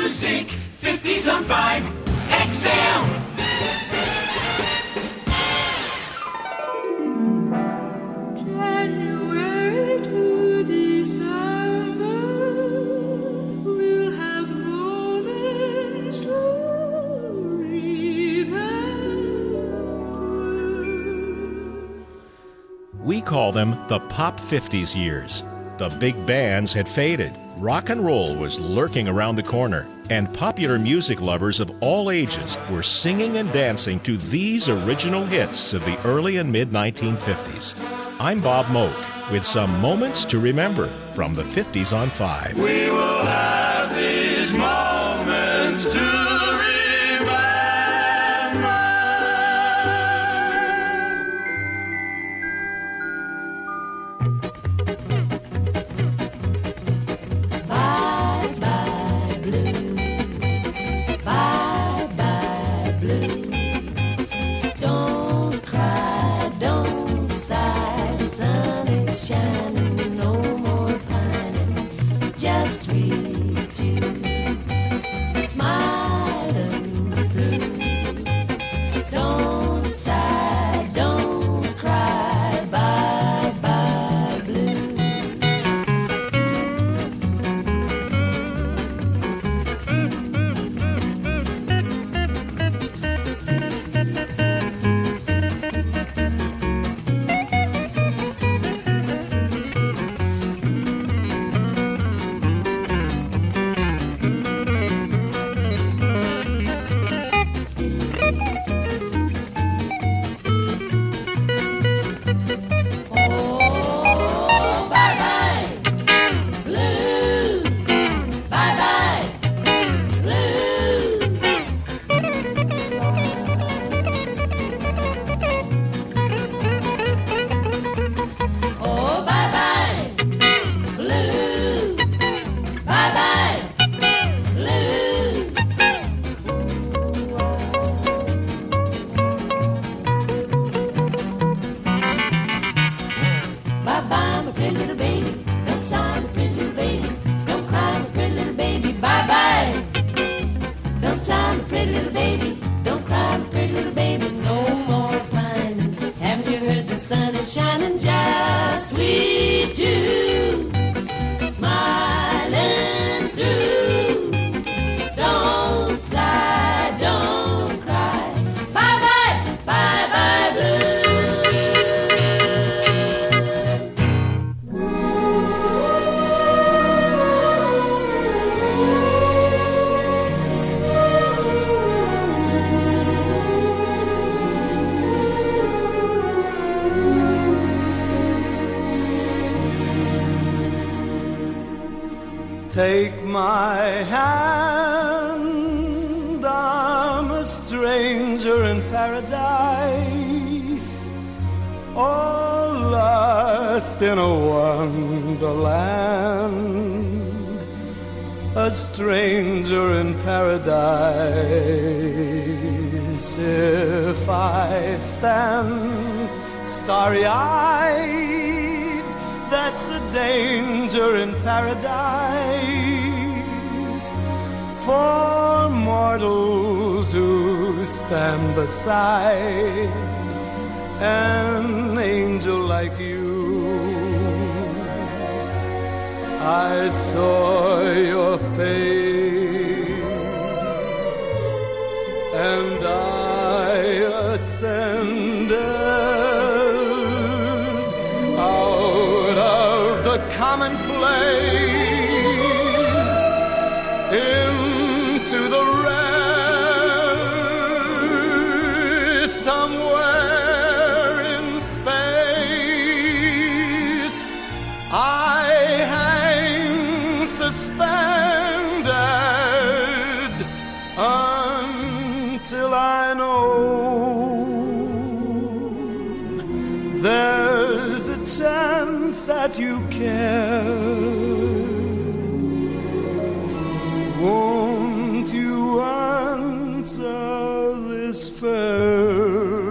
music, 50s on 5 XM. January to December, we'll have moments to remember. We call them the Pop 50s years. The big bands had faded. Rock and roll was lurking around the corner, and popular music lovers of all ages were singing and dancing to these original hits of the early and mid-1950s. I'm Bob Moke with some moments to remember from the 50s on 5. We will have these moments to remember. Bye-bye blues, bye-bye blues. Don't cry, don't sigh, the sun is shining, no more pining. Just read to smiling through. Don't sigh, don't cry, bye-bye blues. Oh, bye-bye blues, bye-bye blues. Oh, bye-bye blues, bye-bye blues. Bye-bye, my pretty little baby. Don't sigh, my pretty little baby. Don't cry, my pretty little baby. Bye-bye. Don't sigh, my pretty little baby. Don't cry, my pretty little baby. No more pining. Haven't you heard the sun is shining? Just we two smiling through. Don't sigh, don't cry. Bye-bye, bye-bye blues. Take my hand, I'm a stranger in paradise, all lost in a wonderland, a stranger in paradise. If I stand starry-eyed, that's a danger in paradise for mortals who stand beside an angel like you. I saw your face and I ascended out of the commonplace into the rare somewhere in space. I hang suspended until I know there's a chance that you care. Won't you answer this fervent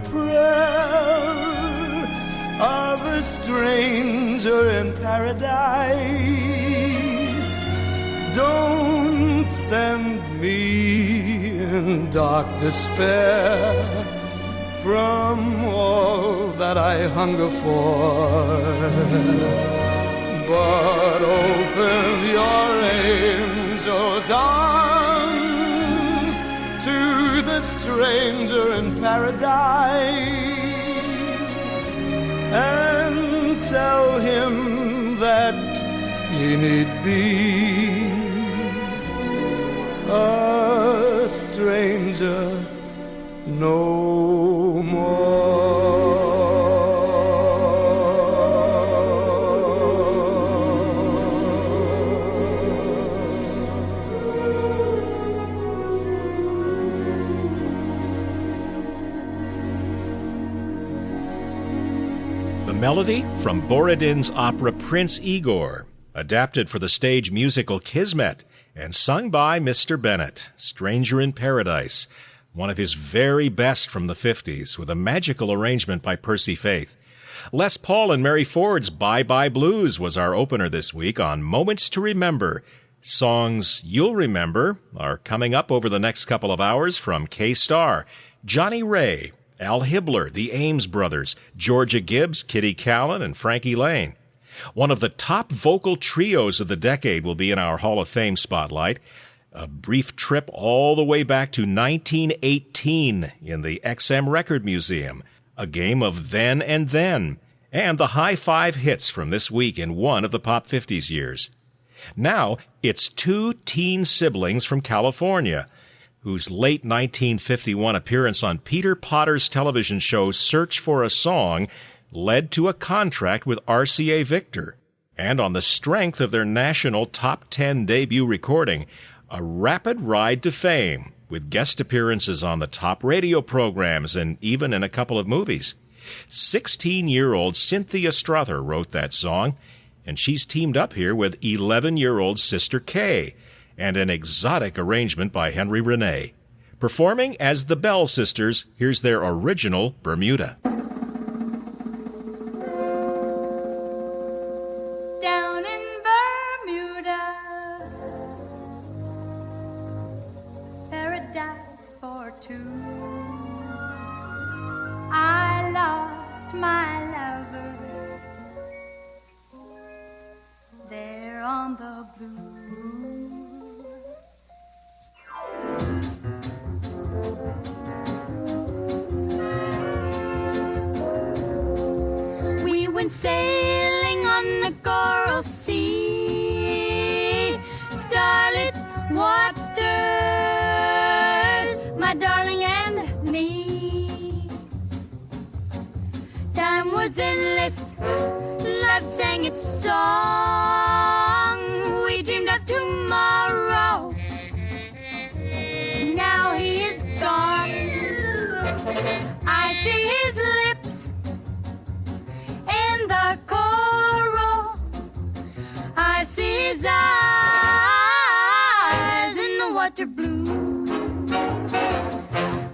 prayer of a stranger in paradise? Don't send me in dark despair from all that I hunger for. But open your angel's arms to the stranger in paradise and tell him that he need be a stranger no more. The melody from Borodin's opera Prince Igor, adapted for the stage musical Kismet, and sung by Mr. Bennett, Stranger in Paradise, one of his very best from the 50s, with a magical arrangement by Percy Faith. Les Paul and Mary Ford's Bye Bye Blues was our opener this week on Moments to Remember. Songs you'll remember are coming up over the next couple of hours from K-Star, Johnny Ray, Al Hibbler, the Ames Brothers, Georgia Gibbs, Kitty Callan, and Frankie Lane. One of the top vocal trios of the decade will be in our Hall of Fame spotlight. A brief trip all the way back to 1918 in the XM Record Museum. A game of Then and Then, and the high five hits from this week in one of the Pop 50s years. Now, it's two teen siblings from California, whose late 1951 appearance on Peter Potter's television show Search for a Song led to a contract with RCA Victor, and on the strength of their national top 10 debut recording, a rapid ride to fame, with guest appearances on the top radio programs and even in a couple of movies. 16-year-old Cynthia Strother wrote that song, and she's teamed up here with 11-year-old Sister Kay, and an exotic arrangement by Henry Renee. Performing as the Bell Sisters, here's their original Bermuda. Down in Bermuda, paradise for two. I lost my lover there on the blue. We went sailing on the Coral Sea, starlit waters, my darling and me. Time was endless, love sang its song. We dreamed of tomorrow. Now he is gone. I see his lips in the coral. I see his eyes in the water blue.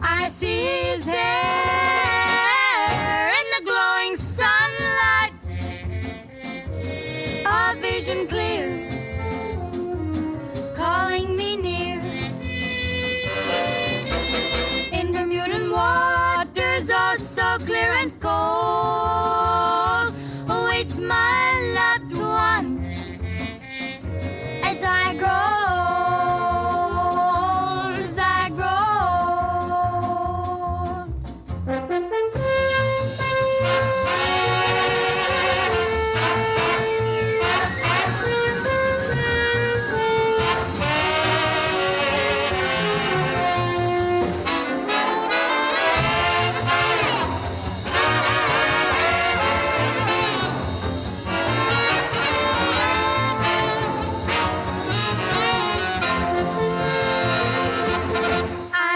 I see his hair in the glowing sunlight. A vision clear, calling me near. In Bermudan waters, oh so clear and cold, awaits my loved one as I grow old, as I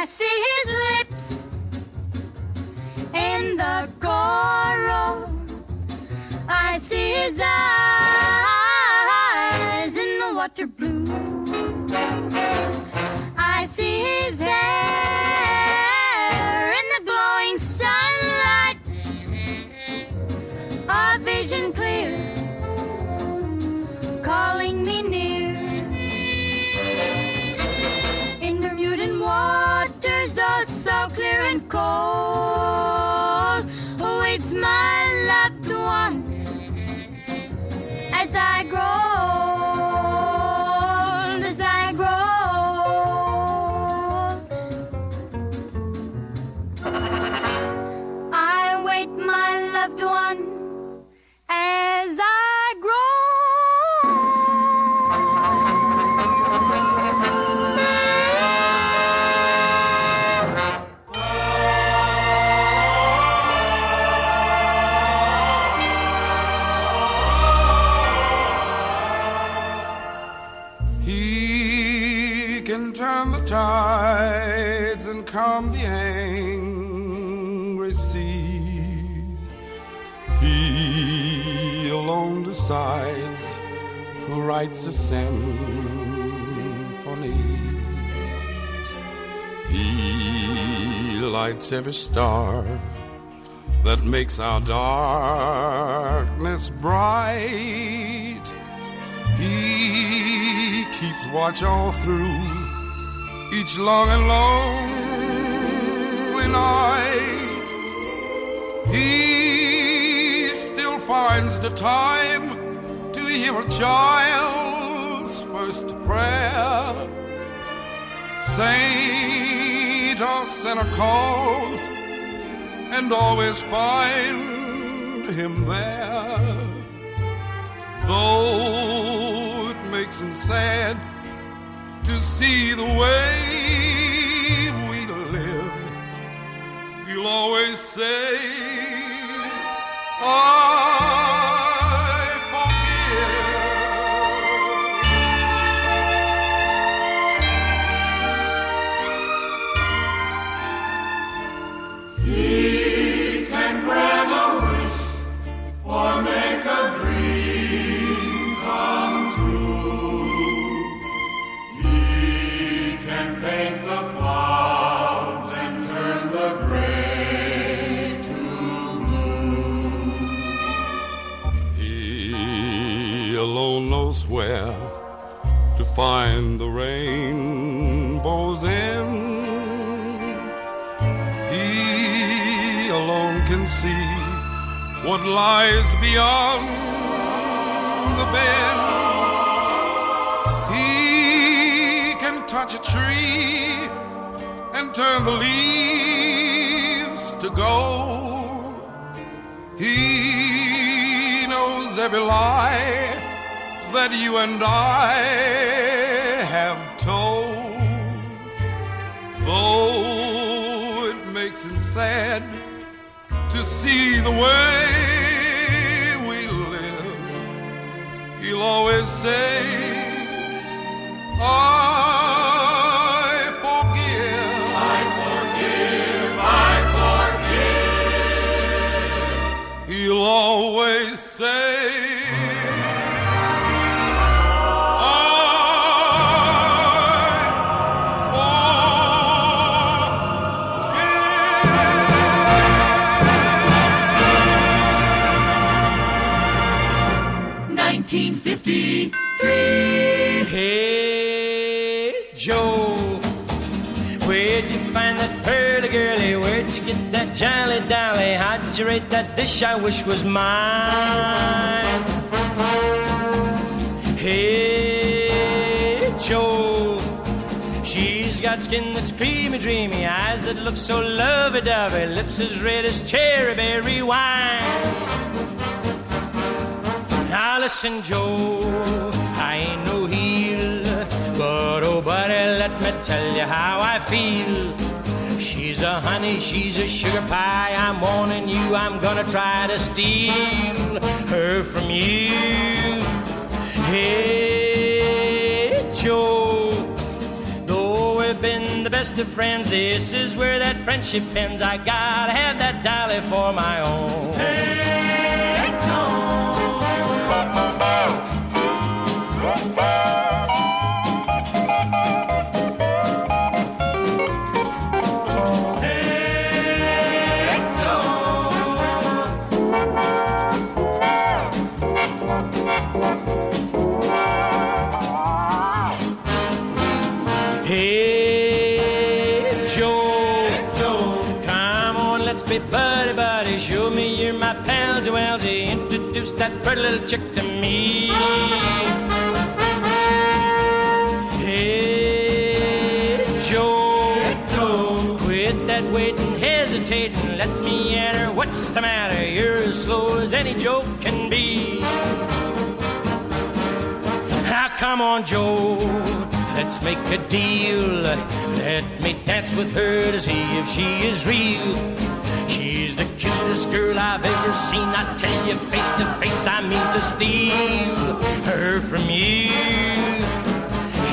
I see his lips in the coral. I see his eyes in the water blue. I see his hair in the glowing sunlight. A vision clear, calling me near. cold waits my loved one as I grow old, as I grow old. I wait my loved one as I grow. He can turn the tides and calm the angry sea. He alone decides who writes a symphony. He lights every star that makes our darkness bright. He keeps watch all through each long and lonely night. He still finds the time to hear a child's first prayer. Saint or sinner calls and always find him there. Though it makes him sad to see the way we live, he'll always say, I forgive. He can grant a wish or make a dream come true. He can paint the clouds and turn the gray to blue. He alone knows where to find the rainbow's end. He alone can see what lies beyond the bend. He can touch a tree and turn the leaves to gold. He knows every lie that you and I have told. Though it makes him sad to see the way we live, he'll always say, I forgive. I forgive. I forgive. He'll always say, Hey, Joe, where'd you find that pearly girlie? Where'd you get that jolly dolly? How'd you rate that dish I wish was mine? Hey, Joe, she's got skin that's creamy, dreamy, eyes that look so lovey-dovey, lips as red as cherry berry wine. Now listen, Joe, I ain't no heel, but oh buddy, let me tell you how I feel. She's a honey, she's a sugar pie, I'm warning you, I'm gonna try to steal her from you. Hey, Joe, though we've been the best of friends, this is where that friendship ends. I gotta have that dolly for my own. Hey, Joe. Hey, Joe, come as well to introduce that pretty little chick to me. Hey, Joe, quit that waiting, hesitating, let me enter. What's the matter? You're as slow as any joke can be. Now come on, Joe, let's make a deal. Let me dance with her to see if she is real. She's the cutest girl I've ever seen. I tell you face to face, I mean to steal her from you.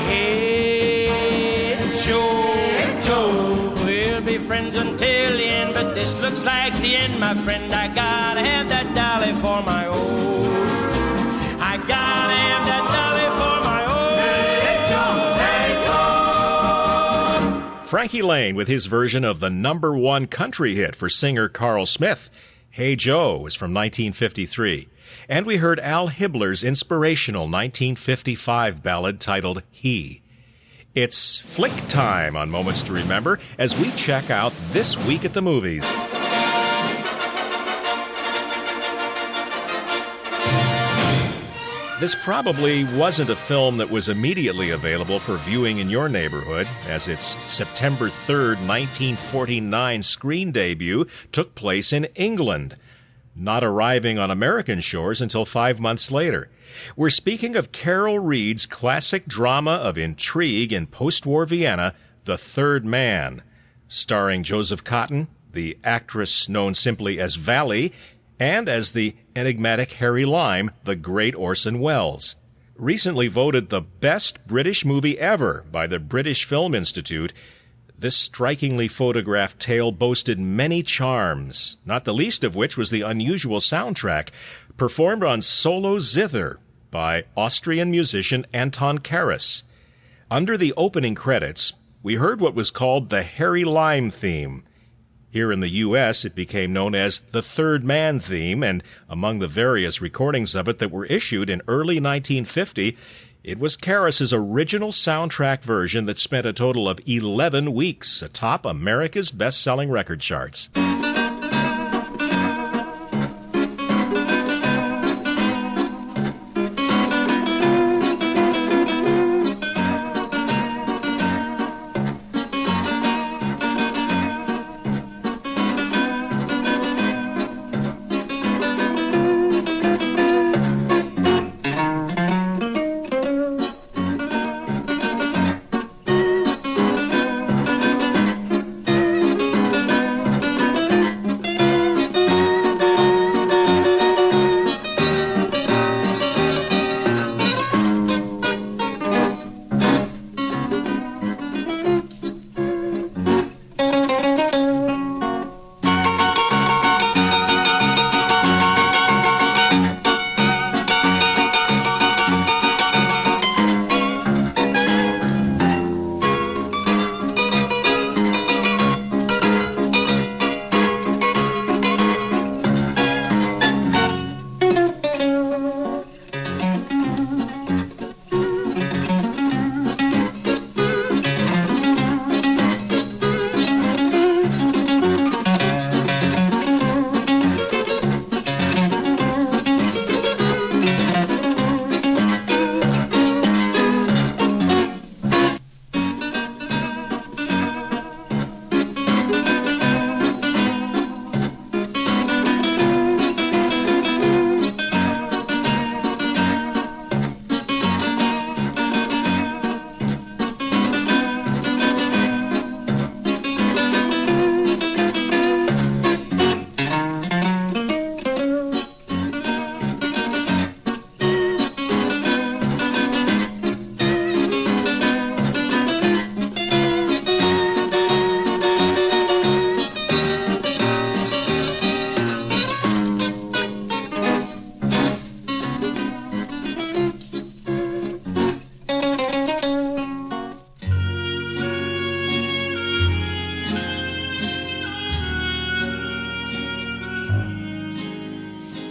Hey, Joe, we'll be friends until the end, but this looks like the end, my friend. I gotta have that dolly for my own. I gotta have that dolly for my own. Hey, Joe. Frankie Lane with his version of the #1 country hit for singer Carl Smith. Hey Joe is from 1953. And we heard Al Hibbler's inspirational 1955 ballad titled He. It's flick time on Moments to Remember as we check out This Week at the Movies. This probably wasn't a film that was immediately available for viewing in your neighborhood, as its September 3rd, 1949 screen debut took place in England, not arriving on American shores until 5 months later. We're speaking of Carol Reed's classic drama of intrigue in post-war Vienna, The Third Man, starring Joseph Cotten, the actress known simply as Valley, and as the enigmatic Harry Lime, the great Orson Welles. Recently voted the best British movie ever by the British Film Institute, this strikingly photographed tale boasted many charms, not the least of which was the unusual soundtrack, performed on solo zither by Austrian musician Anton Karas. Under the opening credits, we heard what was called the Harry Lime theme. Here in the U.S., it became known as the Third Man theme, and among the various recordings of it that were issued in early 1950, it was Karas's original soundtrack version that spent a total of 11 weeks atop America's best-selling record charts.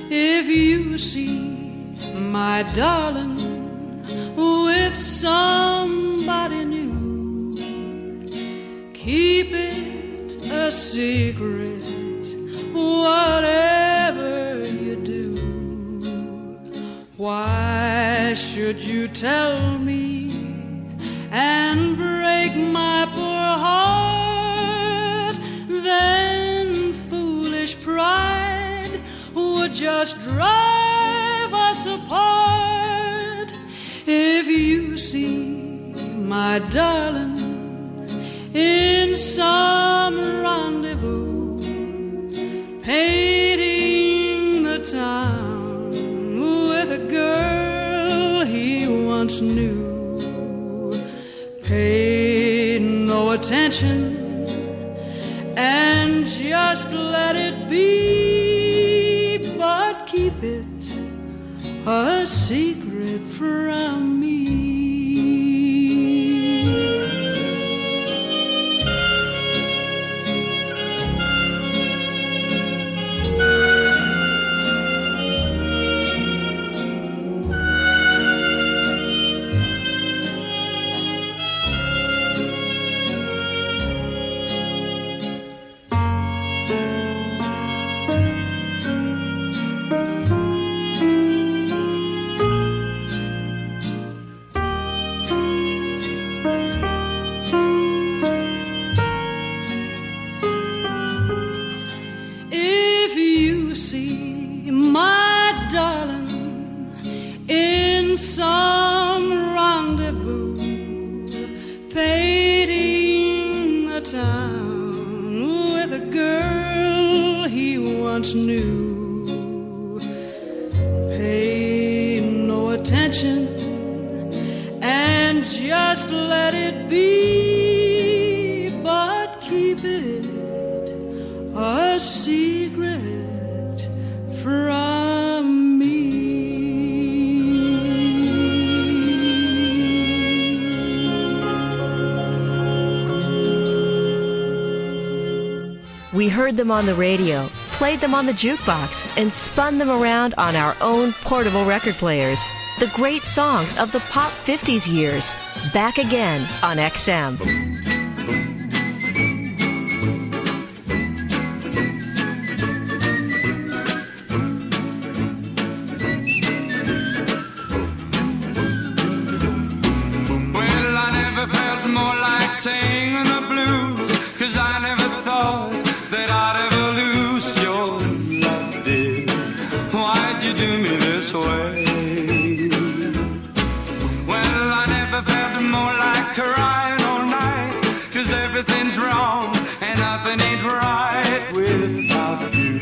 If you see my darling with somebody new, keep it a secret, whatever you should you tell me and break my poor heart, then foolish pride would just drive us apart. If you see my darling in some rendezvous, painting the town with a girl he once knew, pay no attention and just let it be, but keep it a secret from me. Knew, pay no attention and just let it be, but keep it a secret from me. We heard them on the radio, played them on the jukebox, and spun them around on our own portable record players. The great songs of the Pop 50s years. Back again on XM. Well, I never felt more like singing the blues, 'cause I never thought that I'd ever lose your love, dear. Why'd you do me this way? Well, I never felt more like crying all night, 'cause everything's wrong and nothing ain't right without you.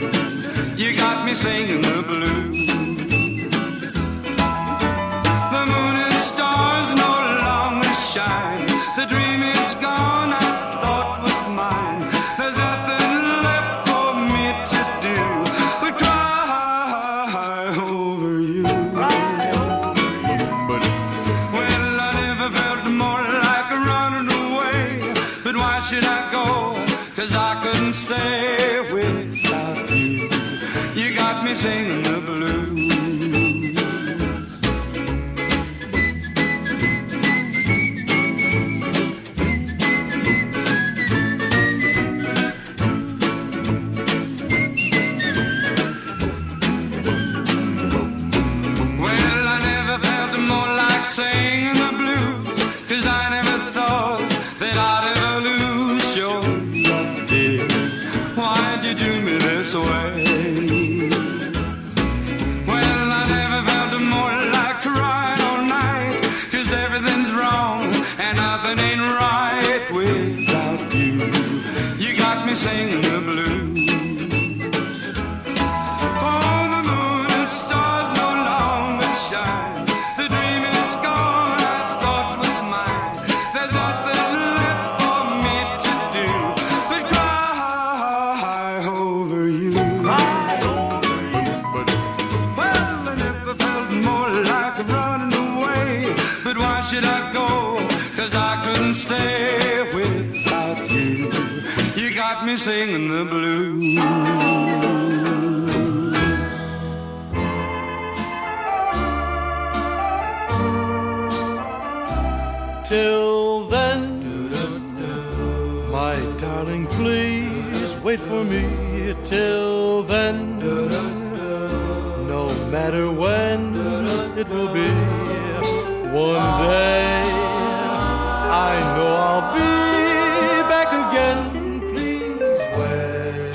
You got me singing the blues. The moon and stars no longer shine. The dream is gone I thought was mine. There's nothing left for me to do but cry over you. But, well, I never felt more like running away. But why should I go? 'Cause I couldn't stay without you. You got me singing the blues. Singing the blues, 'cause I never thought that I'd ever lose your love, dear. Why'd you do me this way? Well, I never felt more like crying all night, 'cause everything's wrong and nothing ain't right without you. You got me singing the blues. Oh, the moon and stars no longer shine. The dream is gone I thought was mine. There's nothing left for me to do but cry over you. Cry over you. But, well, I never felt more like running away. But why should I go? 'Cause I couldn't stay without you. You got me singing the blues. Till then, my darling, please wait for me. Till then, no matter when it will be. One day I know I'll be back again. Please wait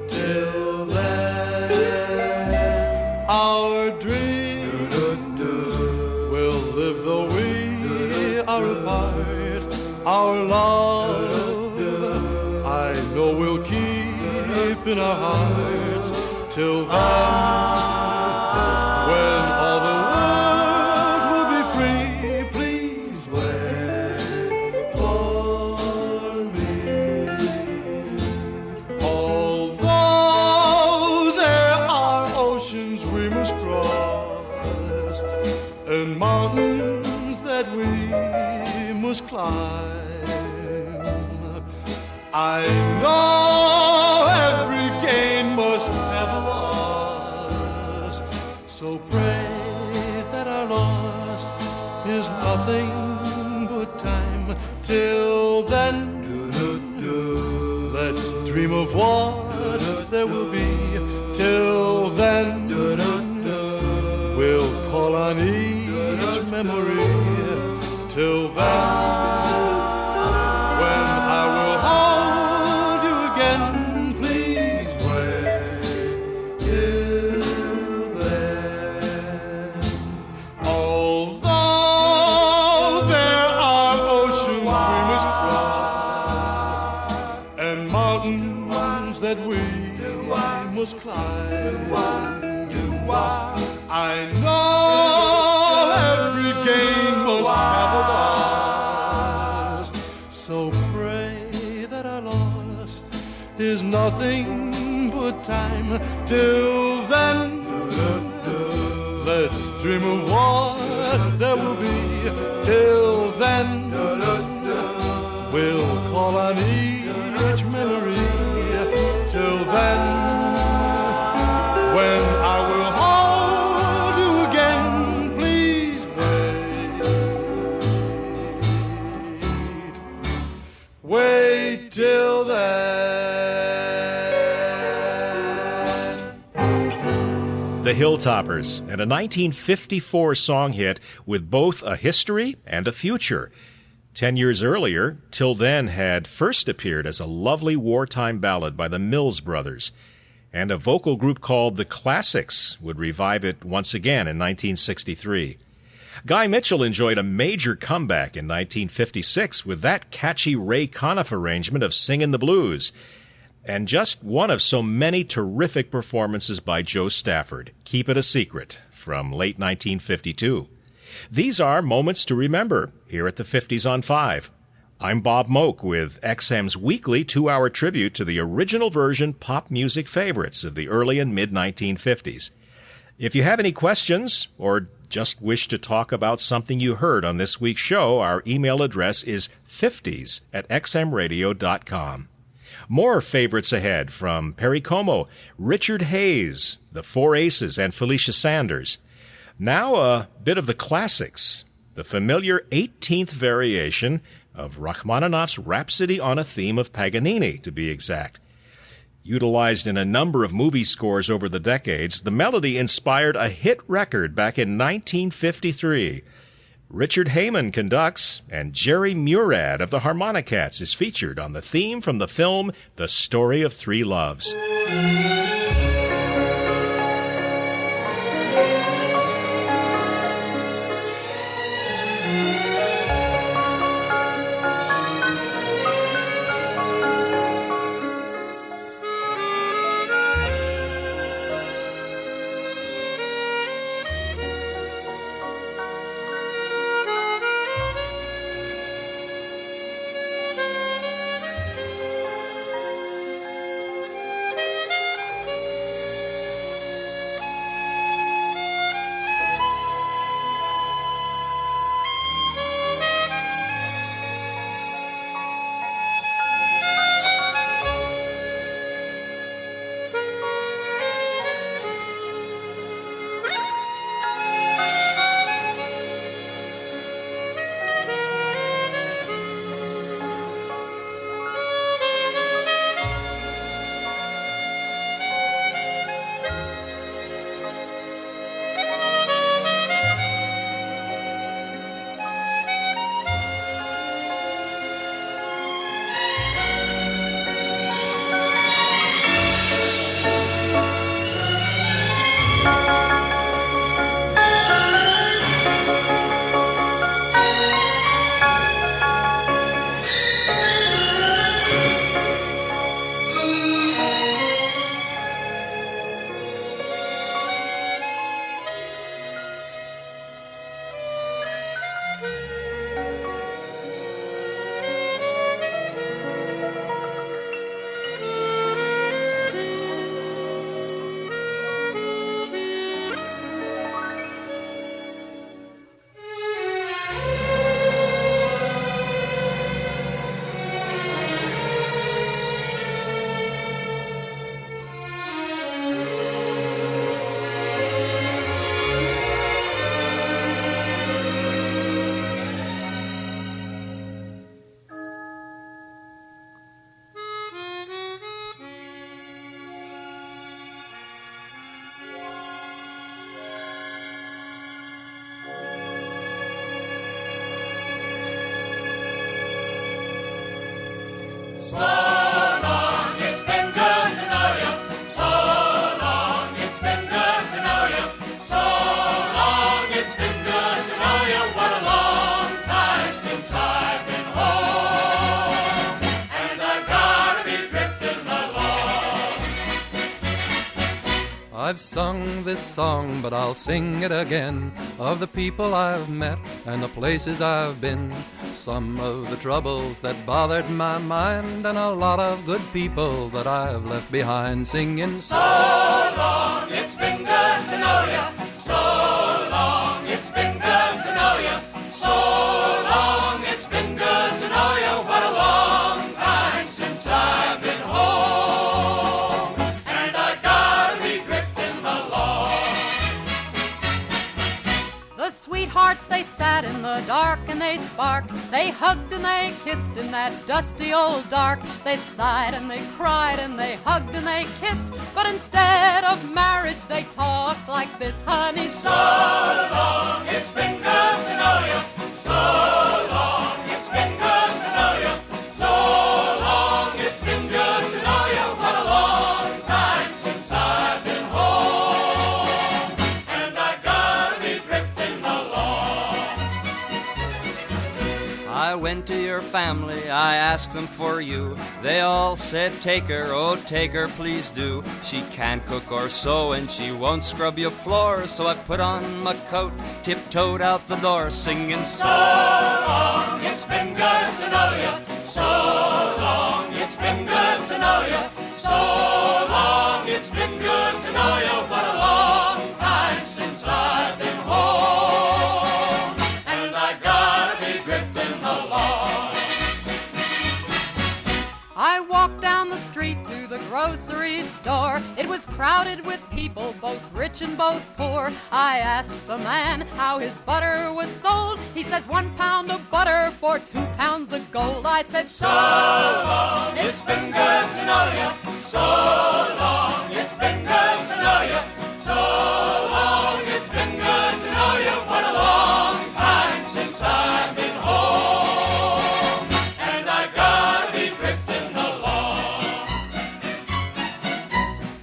till then. Our dreams will live though we are apart. Our love I know we'll keep in our hearts till then. When all the world will be free, please wait for me. Although there are oceans we must cross and mountains that we must climb, I know every gain must have a loss. So pray that our loss is nothing but time. Till then, let's dream of what there will be. Till then, we'll call on each memory. Till then, when I will hold you again, please wait till then. Although there are oceans we must cross and mountains that we must climb, I know every gain must have a loss. So pray that our loss is nothing but time. Till then, let's dream of what there will be. Till then, we'll call on each memory. Till then, when I will hold you again, please wait till then. The Hilltoppers, and a 1954 song hit with both a history and a future. 10 years earlier, Till Then had first appeared as a lovely wartime ballad by the Mills Brothers, and a vocal group called The Classics would revive it once again in 1963. Guy Mitchell enjoyed a major comeback in 1956 with that catchy Ray Conniff arrangement of Singin' the Blues, and just one of so many terrific performances by Joe Stafford, Keep It a Secret, from late 1952. These are moments to remember here at the 50s on 5. I'm Bob Moke with XM's weekly 2-hour tribute to the original version pop music favorites of the early and mid-1950s. If you have any questions or just wish to talk about something you heard on this week's show, our email address is 50s@xmradio.com. More favorites ahead from Perry Como, Richard Hayes, the Four Aces, and Felicia Sanders. Now a bit of the classics, the familiar 18th variation of Rachmaninoff's Rhapsody on a Theme of Paganini, to be exact. Utilized in a number of movie scores over the decades, the melody inspired a hit record back in 1953. Richard Heyman conducts, and Jerry Murad of the Harmonicats is featured on the theme from the film The Story of Three Loves. I've sung this song, but I'll sing it again, of the people I've met and the places I've been. Some of the troubles that bothered my mind, and a lot of good people that I've left behind, singing so long, it's been good to know ya. So long, it's been good to know ya. So long, it's been good to know ya. What a long time since I've been home, and I gotta be drifting along. The sweethearts, they sat in the dark and they sparked. They hugged and they kissed in that dusty old dark. They sighed and they cried and they hugged and they kissed. But instead of marriage, they talked like this, honey. So long, it's been good to know you. So long, it's been good to know you. So long, it's been good to know you. What a long time since I've been home, and I gotta be drifting along. I went to your family, I asked them for you. They all said, take her, oh take her, please do. She can't cook or sew and she won't scrub your floor. So I put on my coat, tiptoed out the door, singing so long, it's been good to know you. So long, it's been good to know you. So long, it's been good to know you. What a long time since I've been home, and I gotta be drifting along. I walked down the street to the grocery store. It was crowded with people, both rich and both poor. I asked the man how his butter was sold. He says 1 pound of butter for 2 pounds of gold. I said, so long, it's been good to know you. So long, it's been good to know you. So long, it's been good to know you. What a long time since I've been home, and I gotta be drifting along.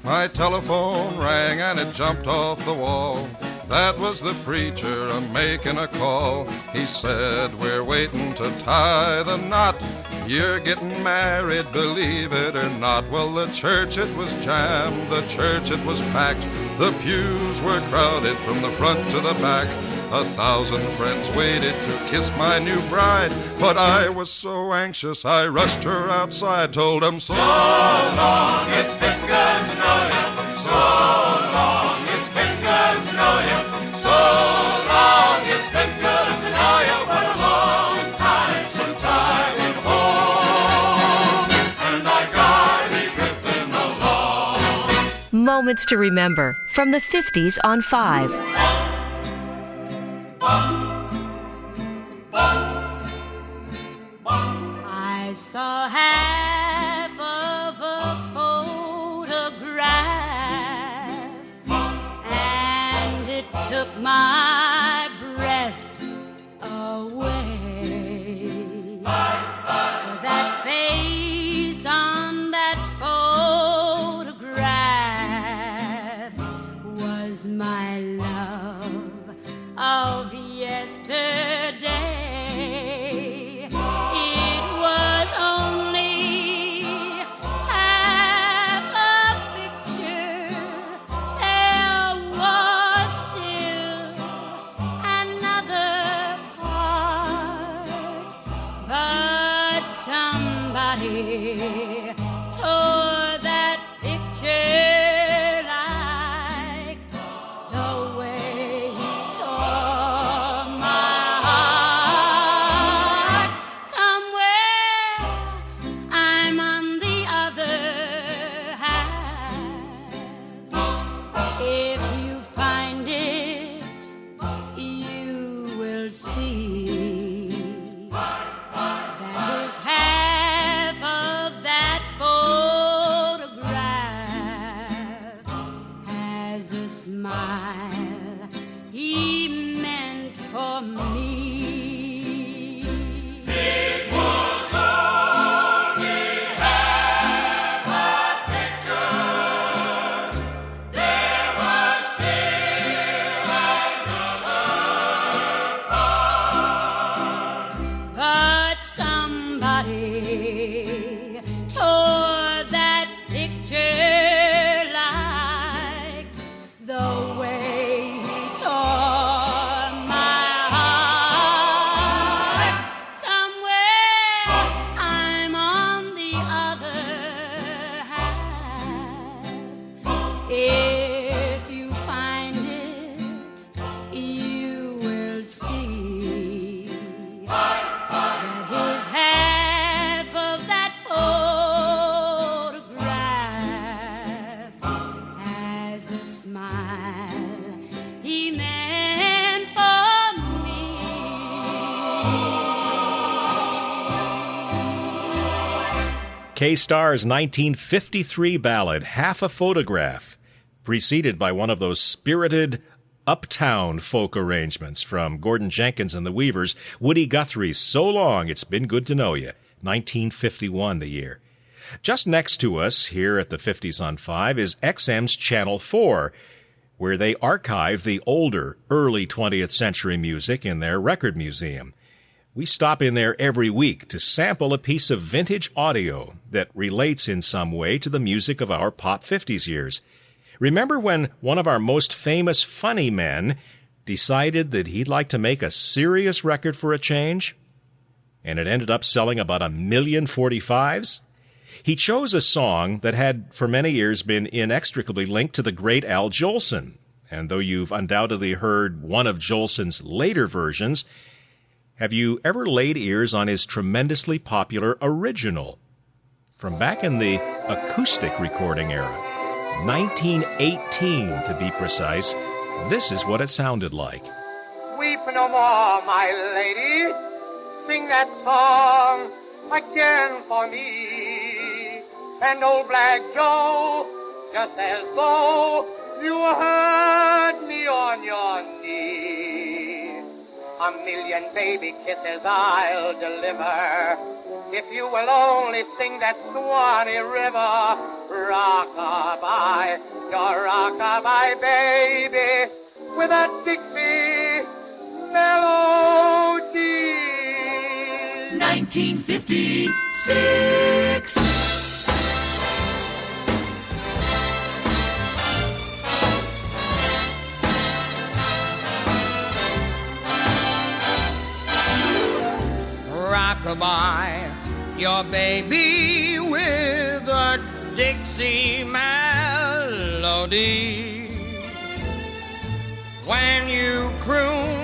My telephone rang and it jumped off the wall. That was the preacher a-making a call. He said, we're waiting to tie the knot. You're getting married, believe it or not. Well, the church, it was jammed, the church, it was packed. The pews were crowded from the front to the back. 1,000 friends waited to kiss my new bride, but I was so anxious I rushed her outside, told them so long, it's been good to know you. So long, it's been good to know you. So long, it's been good to know you. What a long time since I've been home, and I gotta be drifting along. Moments to remember from the 50s on 5. I saw half of a photograph, and it took my breath away. For that face on that photograph was my love of yesterday. It was only half a picture. There was still another part, but somebody tore that picture like the way he tore my heart. Somewhere I'm on the other half. If you find it, you will see that his half of that photograph has a smile he meant for me. It was only half a picture. There was still another part, but somebody tore that picture like he meant for me. K-Star's 1953 ballad, Half a Photograph, preceded by one of those spirited uptown folk arrangements from Gordon Jenkins and the Weavers, Woody Guthrie's So Long, It's Been Good to Know You, 1951 the year. Just next to us, here at the 50s on 5, is XM's Channel 4, where they archive the older, early 20th century music in their record museum. We stop in there every week to sample a piece of vintage audio that relates in some way to the music of our pop 50s years. Remember when one of our most famous funny men decided that he'd like to make a serious record for a change? And it ended up selling about 1 million 45s? He chose a song that had for many years been inextricably linked to the great Al Jolson. And though you've undoubtedly heard one of Jolson's later versions, have you ever laid ears on his tremendously popular original? From back in the acoustic recording era, 1918 to be precise, this is what it sounded like. Weep no more, my lady, sing that song again for me. And old Black Joe, just as though you heard me on your knee. 1 million baby kisses I'll deliver if you will only sing that Swanee River rockabye, your rockabye baby, with a Dixie melody. 1956. Rockabye, your baby with a Dixie melody. When you croon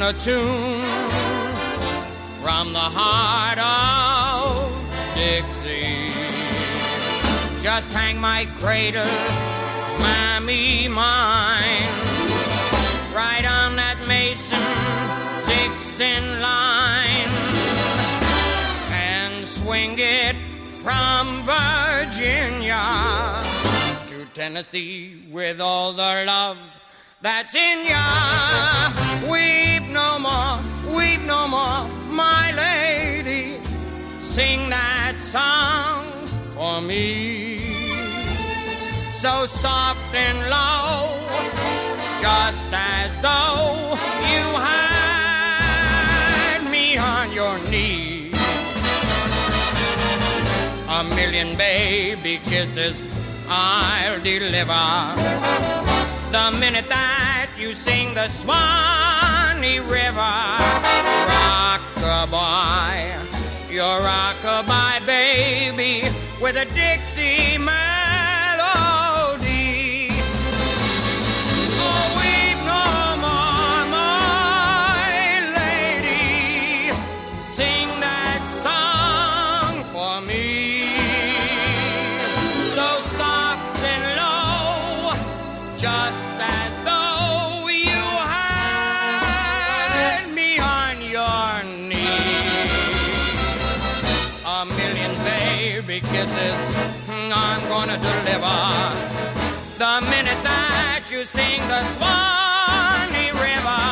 a tune from the heart of Dixie. Just hang my cradle, mammy mine, right on that Mason-Dixon line, and swing it from Virginia to Tennessee with all the love that's in ya. Weep no more, my lady, sing that song for me. So soft and low, just as though you had me on your knee. 1 million baby kisses I'll deliver the minute that you sing the Swanee River rockabye, your rockabye baby with a Dixie melody. Oh, weep no more, my lady, sing that song for me. So soft and low, just as though you had me on your knee. 1 million baby kisses I'm gonna deliver the minute that you sing the Swanee River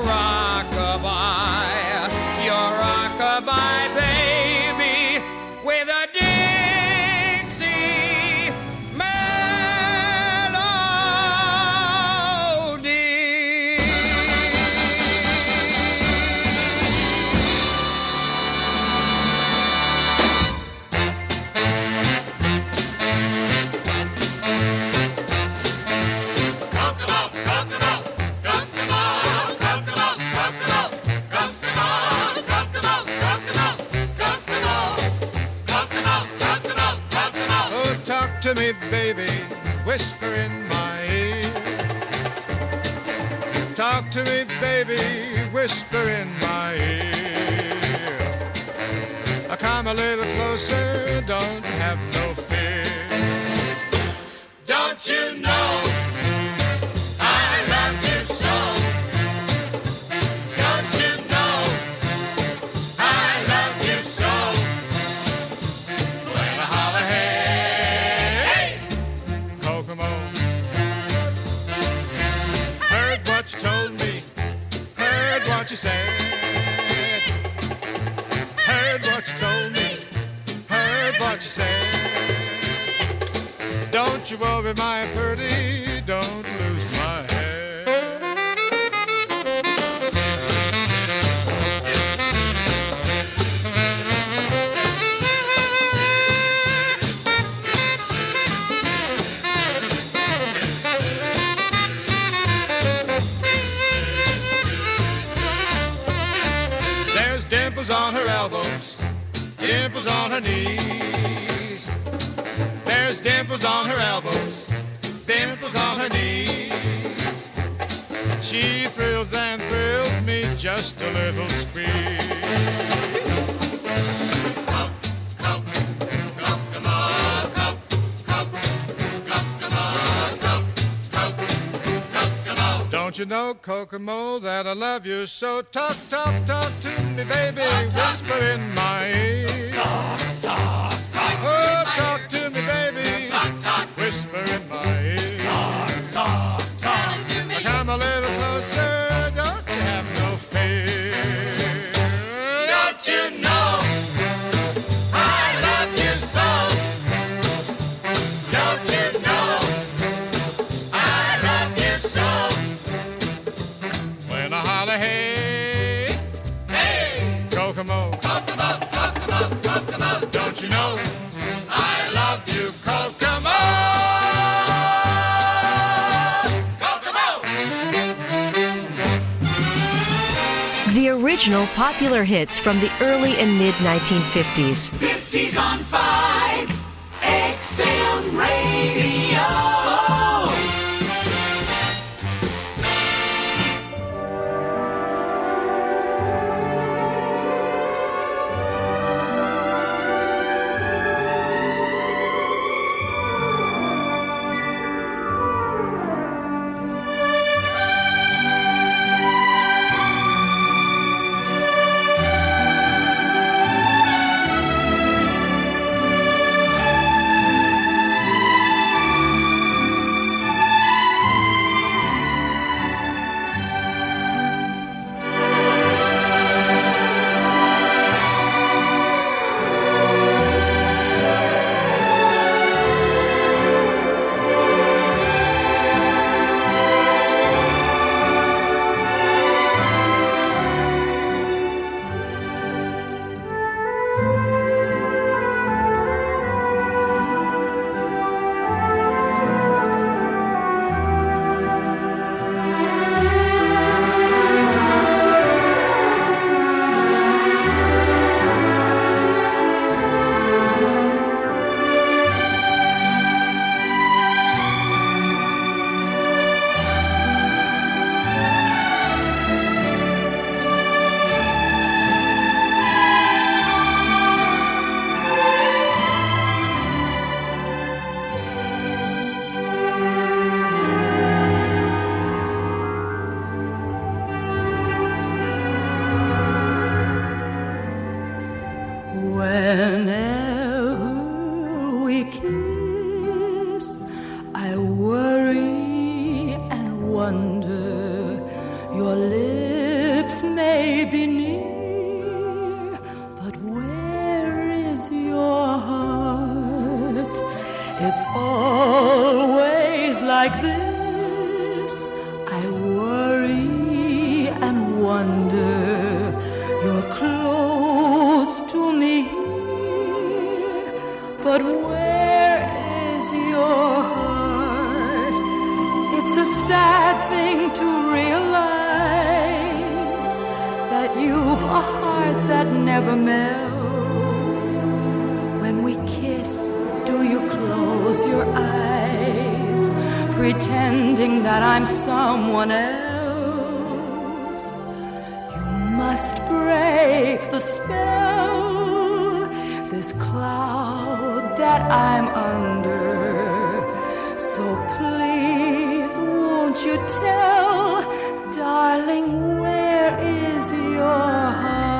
rockabye, your rockabye baby with a Dixie melody. Oh, talk to me, baby, whisper in my ear. Talk to me, baby, whisper in my ear. Come a little closer, don't have no fear. Don't you know what you said. Heard what you told me. Heard what you said. Don't you worry, my pretty, don't lose my head. There's dimples on her elbows, dimples on her knees. There's dimples on her elbows, dimples on her knees. She thrills and thrills me just a little squeeze. Don't you know, Kokomo, that I love you so? Talk, talk, talk to me, baby. Whisper in my ear. Talk, talk, talk. Oh, talk to me, baby. Talk, talk. Whisper in my ear. Talk, talk, talk. Tell it to me. Come a little closer. Don't you have no fear. Don't you know I love you so? Don't you know I love you so? When I holler, hey, hey, Kokomo, Kokomo, Kokomo, Kokomo. Don't you know I love you, Kokomo, Kokomo. The original popular hits from the early and mid 1950s. 50s on 5 XM Radio. Whenever we kiss, I worry and wonder. Your lips may be near, but where is your heart? It's always like this. I worry and wonder. You're close to me here, but where is your heart? It's a sad thing to realize that you've a heart that never melts. When we kiss, do you close your eyes, pretending that I'm someone else? Must break the spell, this cloud that I'm under. So please, won't you tell, darling, where is your heart?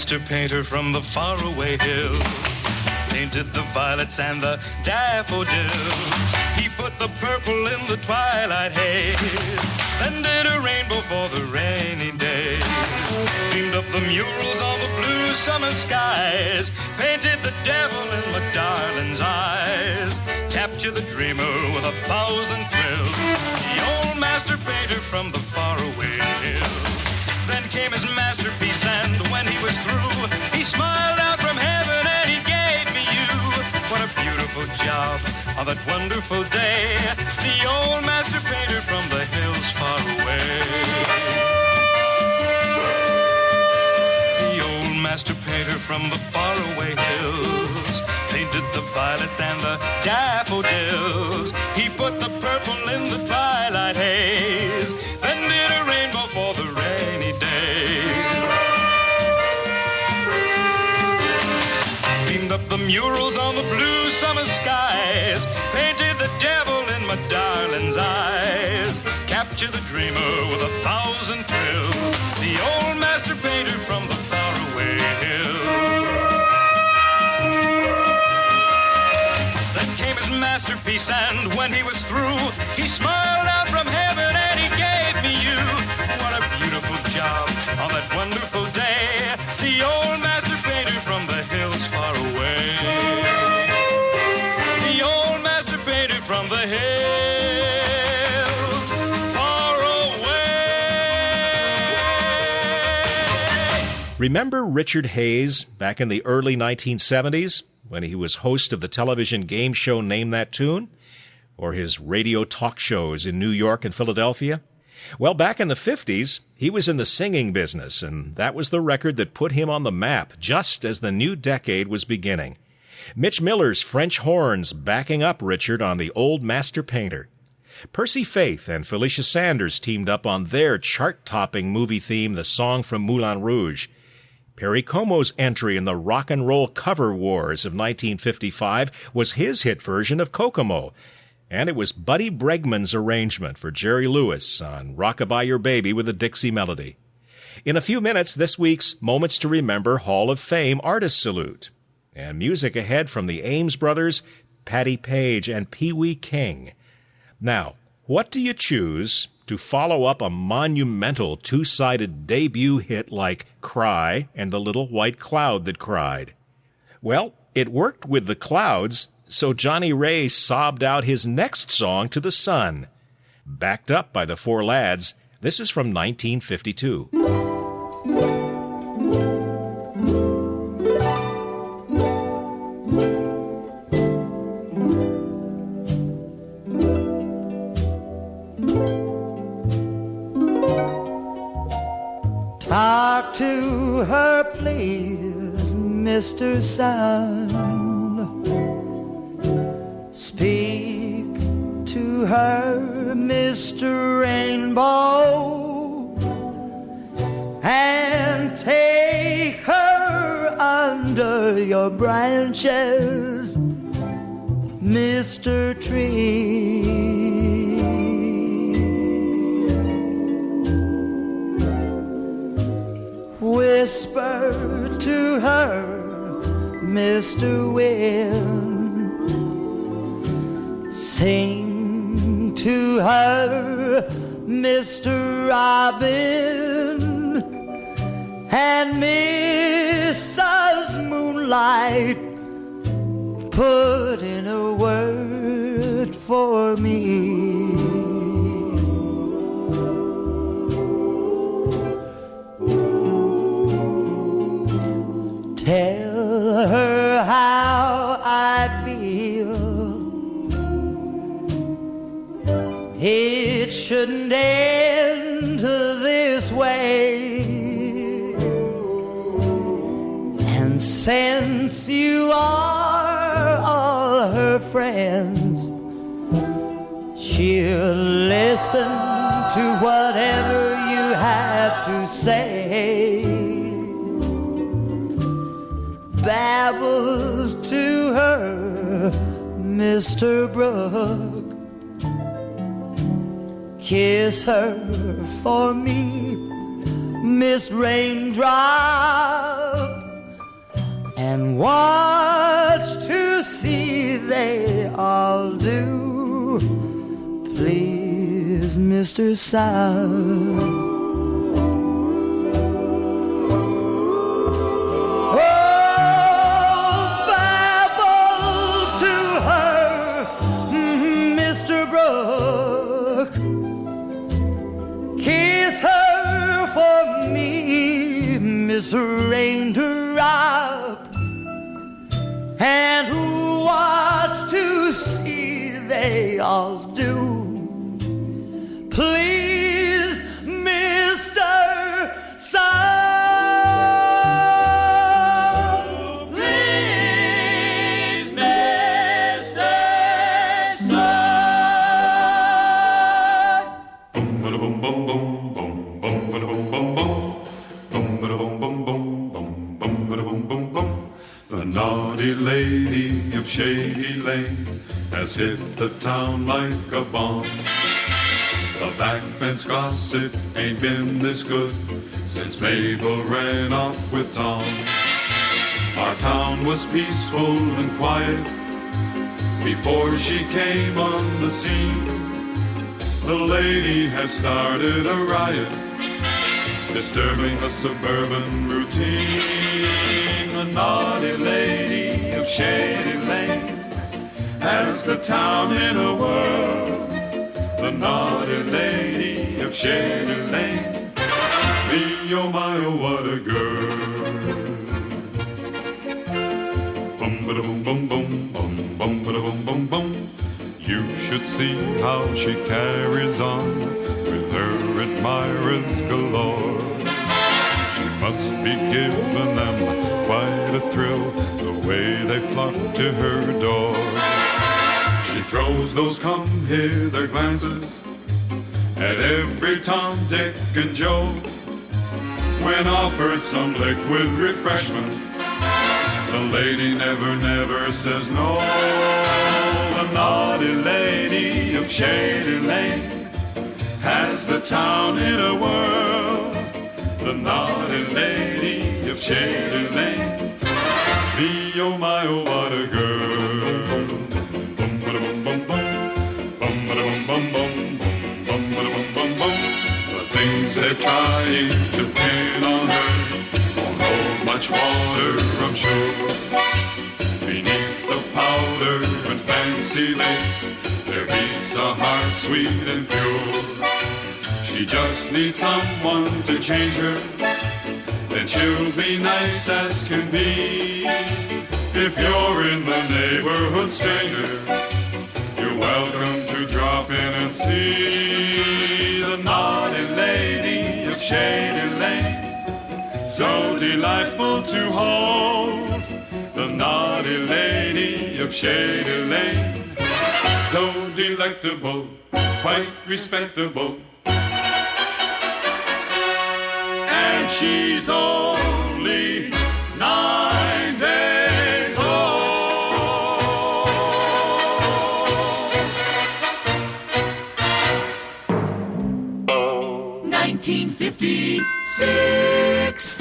master painter from the faraway hills painted the violets and the daffodils. He put the purple in the twilight haze, then did a rainbow for the rainy days. Dreamed up the murals on the blue summer skies, painted the devil in my darling's eyes. Capture the dreamer with 1,000 thrills, the old master painter from the faraway hills. Then came his masterpiece, and when he was through, he smiled out from heaven and he gave me you. What a beautiful job on that wonderful day, the old master painter from the hills far away. The old master painter from the faraway hills painted the violets and the daffodils. He put the purple in the twilight haze, then did a rainbow for the rainy days. Beamed up the murals on the blue summer skies, painted the devil in my darling's eyes. Capture the dreamer with 1,000 thrills, the old master painter from the faraway hills. Then came his masterpiece, and when he was through, he smiled out from heaven and he gave me you. What a beautiful job on that wonderful day, the old master painter from the hills far away. The old master painter from the hills far away. Remember Richard Hayes back in the early 1970s when he was host of the television game show Name That Tune? Or his radio talk shows in New York and Philadelphia? Well, back in the 50s, he was in the singing business, and that was the record that put him on the map just as the new decade was beginning. Mitch Miller's French horns backing up Richard on the Old Master Painter. Percy Faith and Felicia Sanders teamed up on their chart-topping movie theme, The Song from Moulin Rouge. Perry Como's entry in the Rock and Roll Cover Wars of 1955 was his hit version of Kokomo, and it was Buddy Bregman's arrangement for Jerry Lewis on Rockabye Your Baby with a Dixie Melody. In a few minutes, this week's Moments to Remember Hall of Fame Artist Salute. And music ahead from the Ames Brothers, Patti Page, and Pee Wee King. Now, what do you choose to follow up a monumental two-sided debut hit like Cry and the Little White Cloud That Cried? Well, it worked with the Clouds, so Johnny Ray sobbed out his next song to the sun. Backed up by the Four Lads, this is from 1952. Talk to her, please, Mr. Sun. Speak to her, Mr. Rainbow, and take her under your branches, Mr. Tree. Whisper to her, Mr. Wind. Sing to her, Mr. Robin, and Mrs. Moonlight, put in a word for me. Tell her how I feel. It shouldn't end this way. And since you are all her friends, she'll listen to whatever you have to say. Babble to her, Mr. Brooke. Kiss her for me, Miss Raindrop. and watch to see they all do. Please, Mr. South. Raindrop, and watch to see they all do. Please, Mr. Sun. Please, Mr. Sun. Boom, boom, boom, boom, boom, boom, boom, boom, boom. The naughty lady of Shady Lane has hit the town like a bomb. The back fence gossip ain't been this good since Mabel ran off with Tom. Our town was peaceful and quiet before she came on the scene. The lady has started a riot, disturbing the suburban routine. The naughty lady of Shady Lane has the town in a whirl. The naughty lady of Shady Lane, me, oh my, oh what a girl. Bum ba da bum bum bum bum bum ba da bum bum bum. You should see how she carries on with her admirers galore. She must be giving them quite a thrill, the way they flock to her door. She throws those come hither glances at every Tom, Dick, and Joe. When offered some liquid refreshment, the lady never, never says no. The naughty lady of Shady Lane has the town in a whirl. The naughty lady of Shady Lane, me, oh my, oh what a girl. Bum ba da bum bum bum, bum ba da bum bum bum, bum ba da bum bum bum. The things they're trying to pin on her won't hold much water, I'm sure. Beneath the powder and fancy lace, there beats a heart sweet and pure. She just needs someone to change her, then she'll be nice as can be. If you're in the neighborhood, stranger, you're welcome to drop in and see the naughty lady of Shady Lane. So delightful to hold, the naughty lady of Shady Lane. So delectable, quite respectable, and she's only 9 days old. 1956.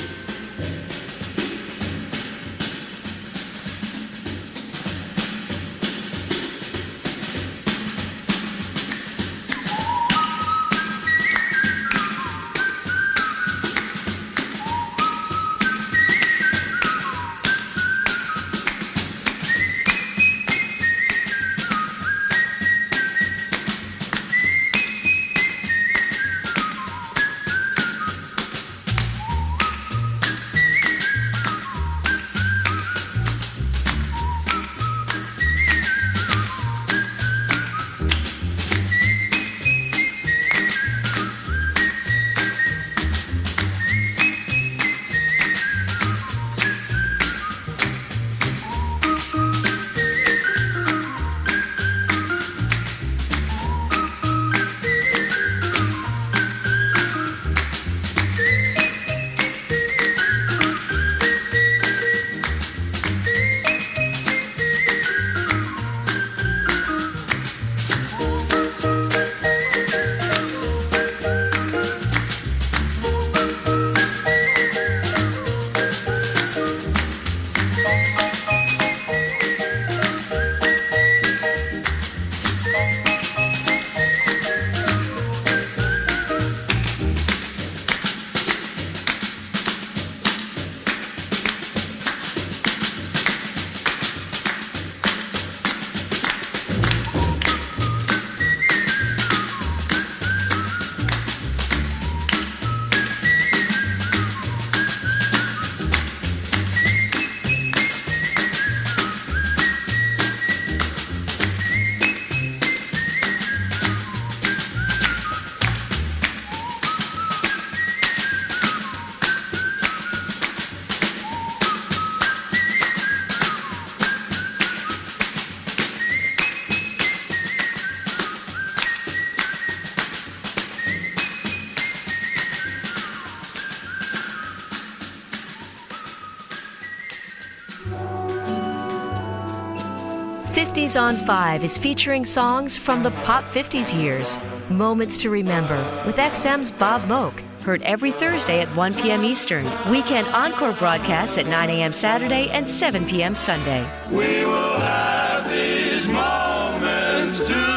Oldies on 5 is featuring songs from the Pop 50s years. Moments to Remember with XM's Bob Moke. Heard every Thursday at 1 p.m. Eastern. Weekend encore broadcasts at 9 a.m. Saturday and 7 p.m. Sunday. We will have these moments to remember.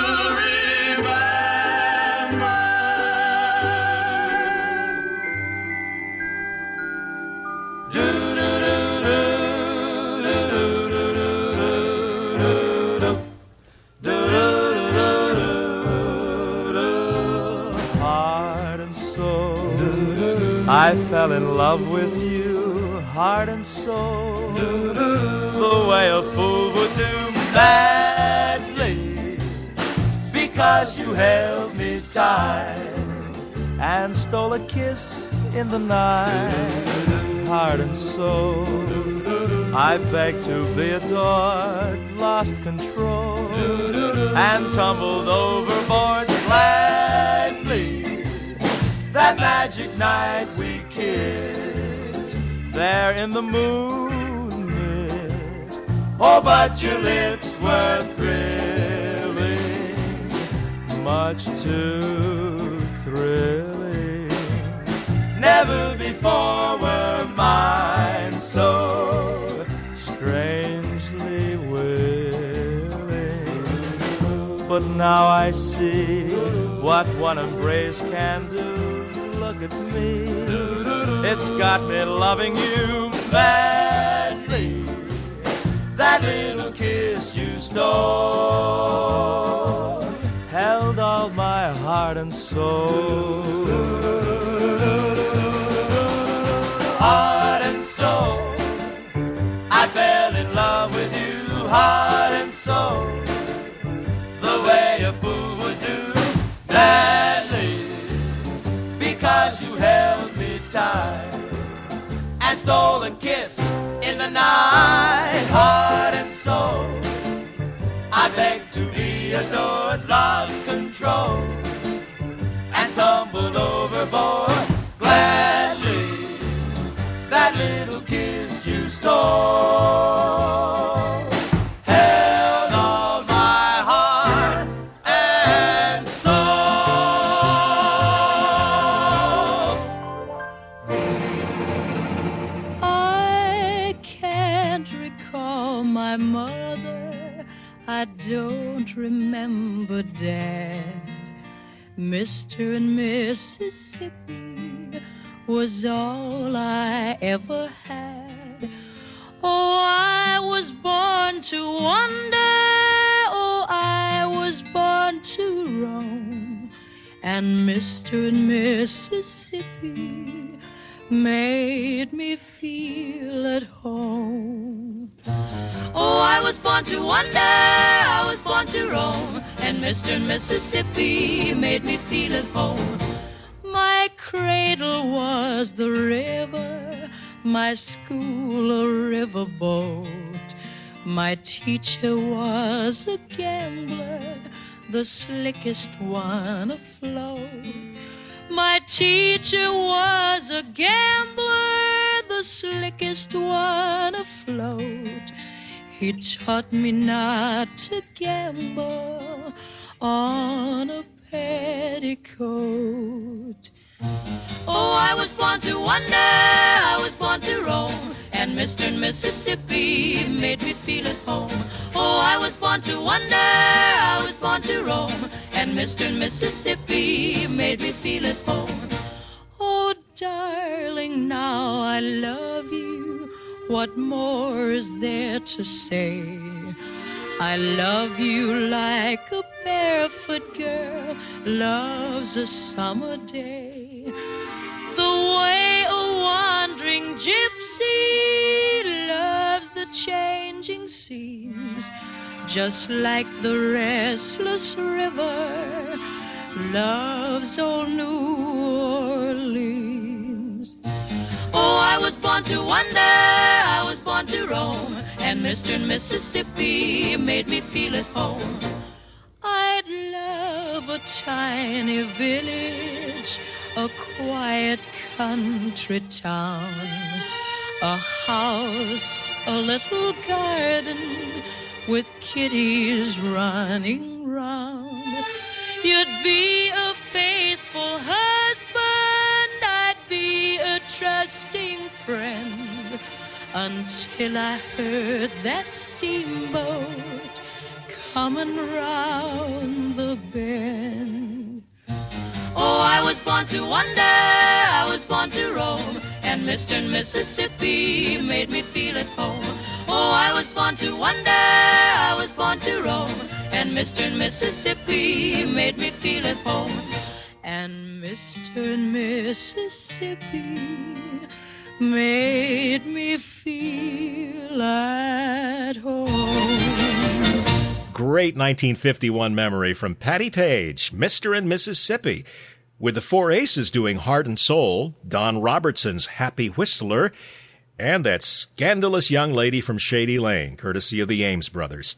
Heart and soul, I fell in love with you, heart and soul, the way a fool would do madly, because you held me tight and stole a kiss in the night. Heart and soul, I begged to be adored, lost control, and tumbled overboard gladly. That magic night we kissed, there in the moon mist. Oh, but your lips were thrilling, much too thrilling. Never before were mine so strangely willing. But now I see what one embrace can do. Look at me, it's got me loving you madly. That little kiss you stole held all my heart and soul. Heart and soul, I fell in love with you, heart and soul, the way a fool would do madly, because you held me tight and stole a kiss in the night. Heart and soul, I begged to be adored, lost control, and tumbled overboard gladly. That little kiss you stole held all my heart and soul. I can't recall my mother, I don't remember Dad. Mr. and Mississippi was all I ever had. Oh, I was born to wander, oh, I was born to roam, and Mr. and Mississippi made me feel at home. Oh, I was born to wander, I was born to roam, and Mr. and Mississippi made me feel at home. My cradle was the river, my school a riverboat. My teacher was a gambler, the slickest one afloat. My teacher was a gambler, the slickest one afloat. He taught me not to gamble on a petticoat. Oh, I was born to wander, I was born to roam, and Mr. and Mississippi made me feel at home. Oh, I was born to wander, I was born to roam, and Mr. and Mississippi made me feel at home. Oh, darling, now I love you. What more is there to say? I love you like a barefoot girl loves a summer day. The way a wandering gypsy loves the changing seas, just like the restless river loves old New Orleans. Oh, I was born to wander, I was born to roam, and Mr. and Mississippi made me feel at home. I'd love a tiny village, a quiet country town, a house, a little garden with kitties running round. You'd be a faithful husband, I'd be a trusting friend, until I heard that steamboat coming round the bend. Oh, I was born to wonder, I was born to roam, and Mr. Mississippi made me feel at home. Oh, I was born to wonder, I was born to roam, and Mr. Mississippi made me feel at home. And Mr. Mississippi made me feel at home. Great 1951 memory from Patti Page, Mr. and Mississippi, with the Four Aces doing Heart and Soul, Don Robertson's Happy Whistler, and that scandalous young lady from Shady Lane, courtesy of the Ames Brothers.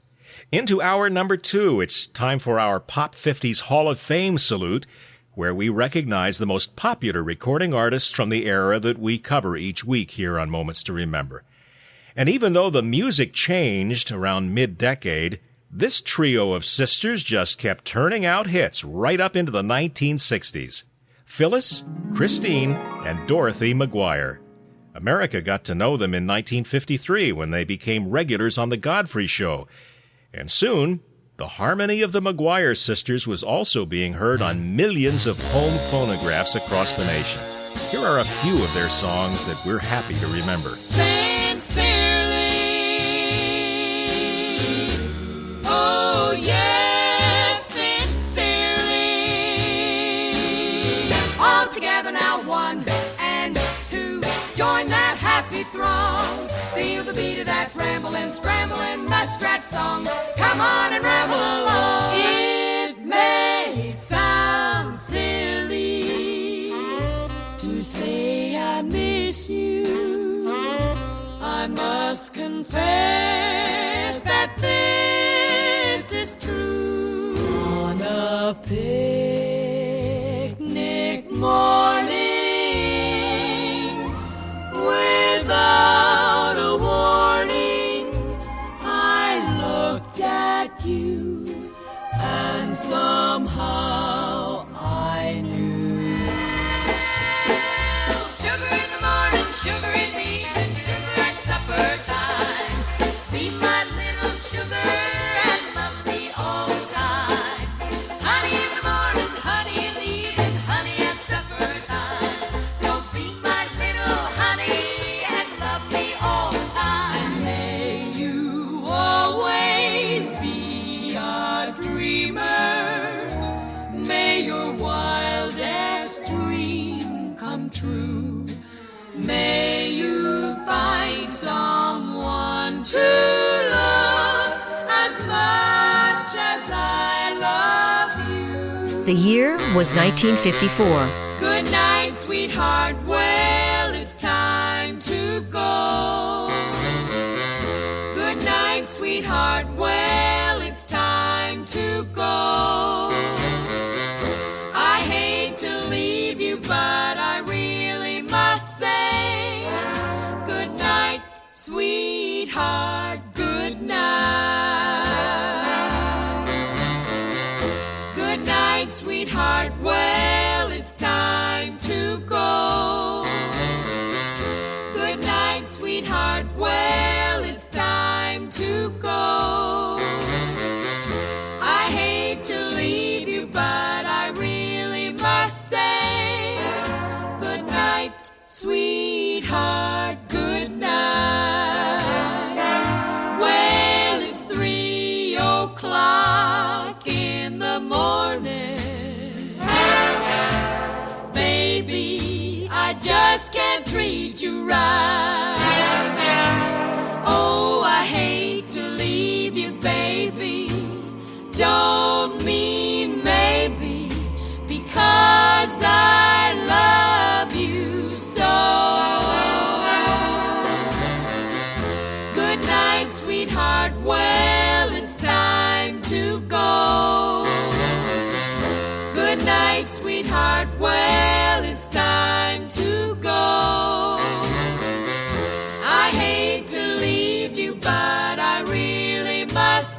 Into hour number 2, it's time for our Pop 50s Hall of Fame salute, where we recognize the most popular recording artists from the era that we cover each week here on Moments to Remember. And even though the music changed around mid-decade, this trio of sisters just kept turning out hits right up into the 1960s. Phyllis, Christine, and Dorothy McGuire. America got to know them in 1953 when they became regulars on The Godfrey Show. And soon, the harmony of the McGuire sisters was also being heard on millions of home phonographs across the nation. Here are a few of their songs that we're happy to remember. Sincerely, oh yes, sincerely. All together now, 1 and 2, join that happy throng. Feel the beat of that rambling, scrambling muskrat song. Come on and ramble along. It may sound silly to say I miss you. I must confess that this is true. On a picnic morning, without a warning, I looked at you, and somehow I knew. Sugar in the morning, sugar in the evening, sugar at supper time. Be my little sugar and love me all the time. Honey in the morning, honey in the evening, honey at supper time. So be my little honey and love me all the time. And may you always be a dreamer. May your wildest dream come true. May you find someone to love as much as I love you. The year was 1954. Good night, sweetheart. Well, it's time to go. Good night, sweetheart. Well, it's time to go. I hate to leave you, but I really must say good night, sweetheart. Good night. Good night, sweetheart. Well, it's time to go. Good night, sweetheart. Well, it's time to go. I hate to leave you, but I really must say good night, sweetheart. Good night. Well, it's 3 o'clock in the morning. Baby, I just can't treat you right. Oh, I hate to leave you, baby. Don't mean maybe, because I love you so. Good night, sweetheart. Well, it's time to go. Good night, sweetheart. Well, it's time to go. I hate to leave you, but I really must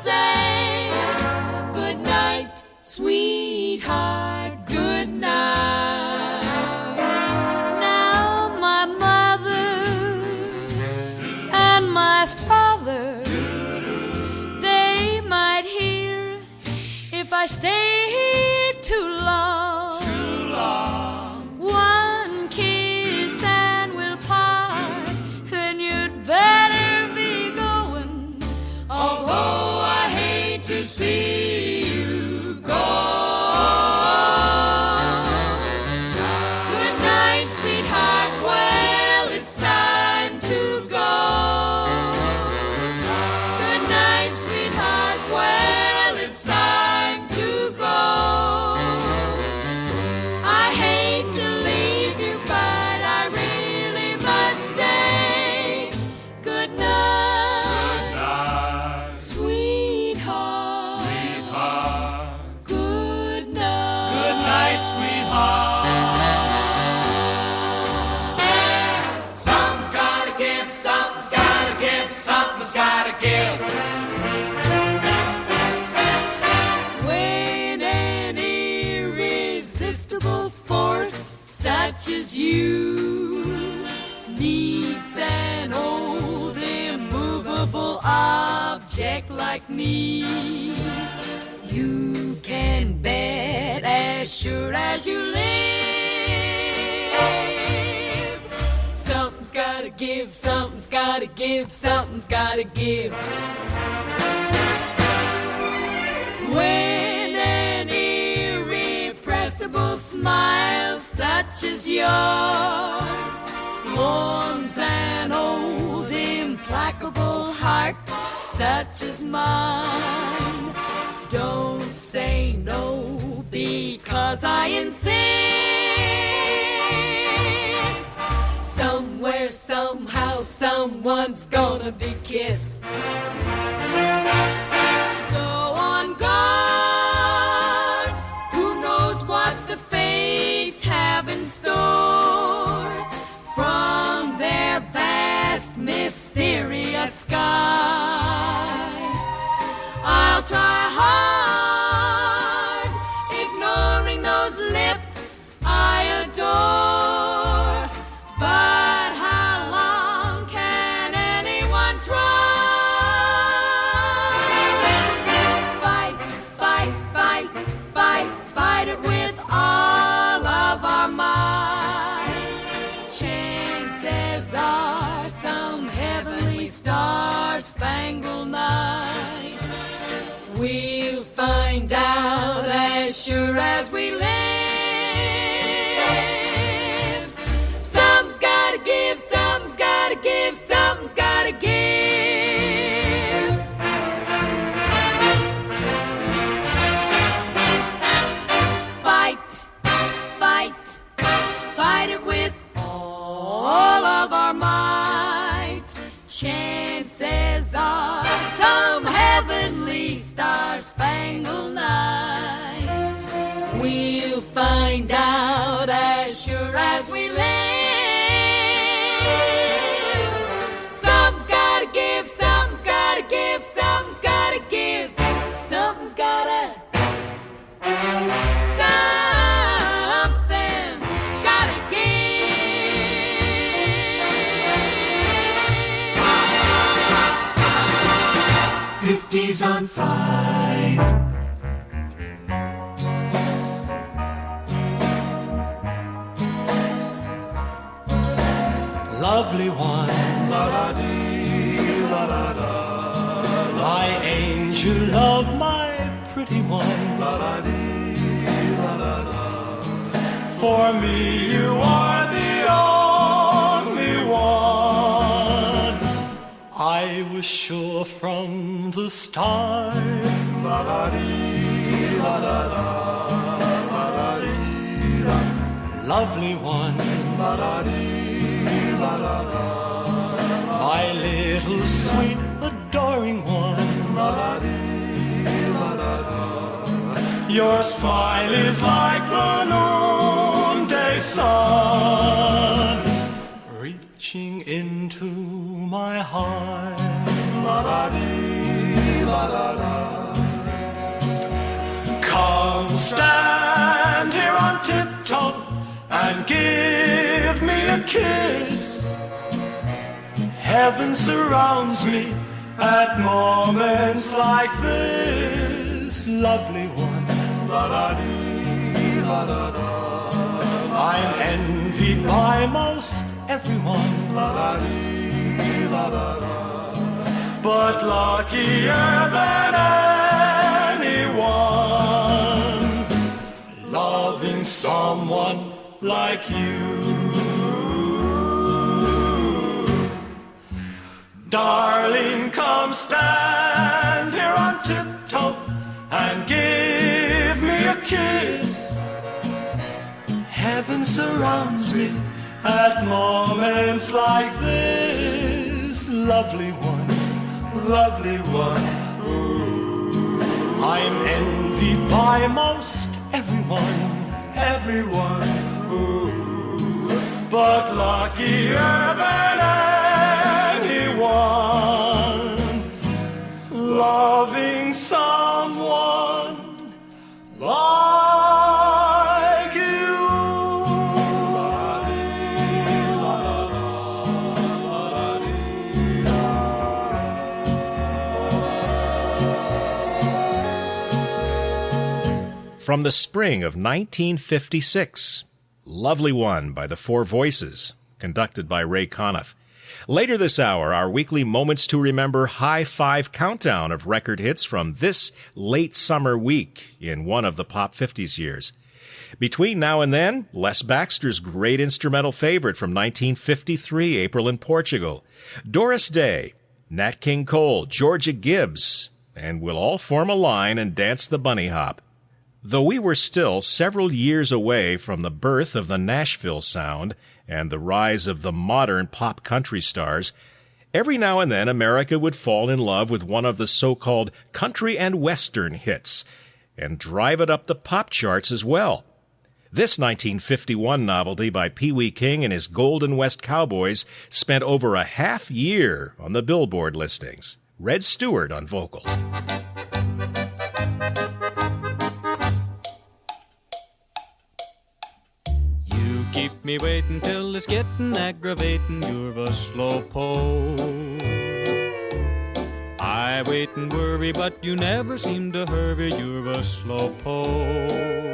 sweetheart. Something's gotta give, something's gotta give, something's gotta give. When an irresistible force such as you needs an old immovable object like me, you can bet as sure as you live, something's gotta give, something's gotta give, something's gotta give. When an irrepressible smile such as yours warms an old implacable heart such as mine, don't say no because I insist. Somewhere, somehow, someone's gonna be kissed. So on guard, who knows what the fates have in store from their vast, mysterious sky. I'll try hard, ignoring those lips I adore, but how long can anyone try? Fight, fight, fight, fight, fight it with all of our might. Chances are some heavenly star-spangled night we'll find out as sure as we live. Something's gotta give, something's gotta give, something's gotta give. Fight, fight, fight it with all of our might. Chances are some heavenly star-spangled night we'll find out as sure as we live. Something's gotta give, something's gotta give, something's gotta give, something's gotta, something's gotta give. 50s on 5. Lovely one, la-da-dee, la-da-da. My angel love, my pretty one, la-da-dee, la-da-da. For me you are the only one. I was sure from the start, la-da-dee, la-da-da, la-da-dee, la. Lovely one, la-da-dee, la-da-da. My little sweet adoring one, la-da-dee, la-da-da. Your smile is like the noonday sun, reaching into my heart, la-da-dee, la-da-da. Come stand here on tiptoe and give me a kiss. Heaven surrounds me at moments like this. Lovely one, la-da-dee, la-da-da. I'm envied by most everyone, la-da-dee, la-da-da. But luckier than anyone, loving someone like you. Darling, come stand here on tiptoe and give me a kiss. Heaven surrounds me at moments like this. Lovely one, lovely one. Ooh. I'm envied by most everyone, everyone. Ooh, but luckier than anyone, loving someone like you. From the spring of 1956, Lovely One by the Four Voices, conducted by Ray Conniff. Later this hour, our weekly Moments to Remember High Five countdown of record hits from this late summer week in one of the Pop 50s years. Between now and then, Les Baxter's great instrumental favorite from 1953, April in Portugal, Doris Day, Nat King Cole, Georgia Gibbs, and we'll all form a line and dance the bunny hop. Though we were still several years away from the birth of the Nashville sound and the rise of the modern pop country stars, every now and then America would fall in love with one of the so-called country and western hits and drive it up the pop charts as well. This 1951 novelty by Pee Wee King and his Golden West Cowboys spent over a half year on the Billboard listings. Red Stewart on vocal. Keep me waiting till it's getting aggravating. You're a slowpoke. I wait and worry, but you never seem to hurry. You're a slowpoke.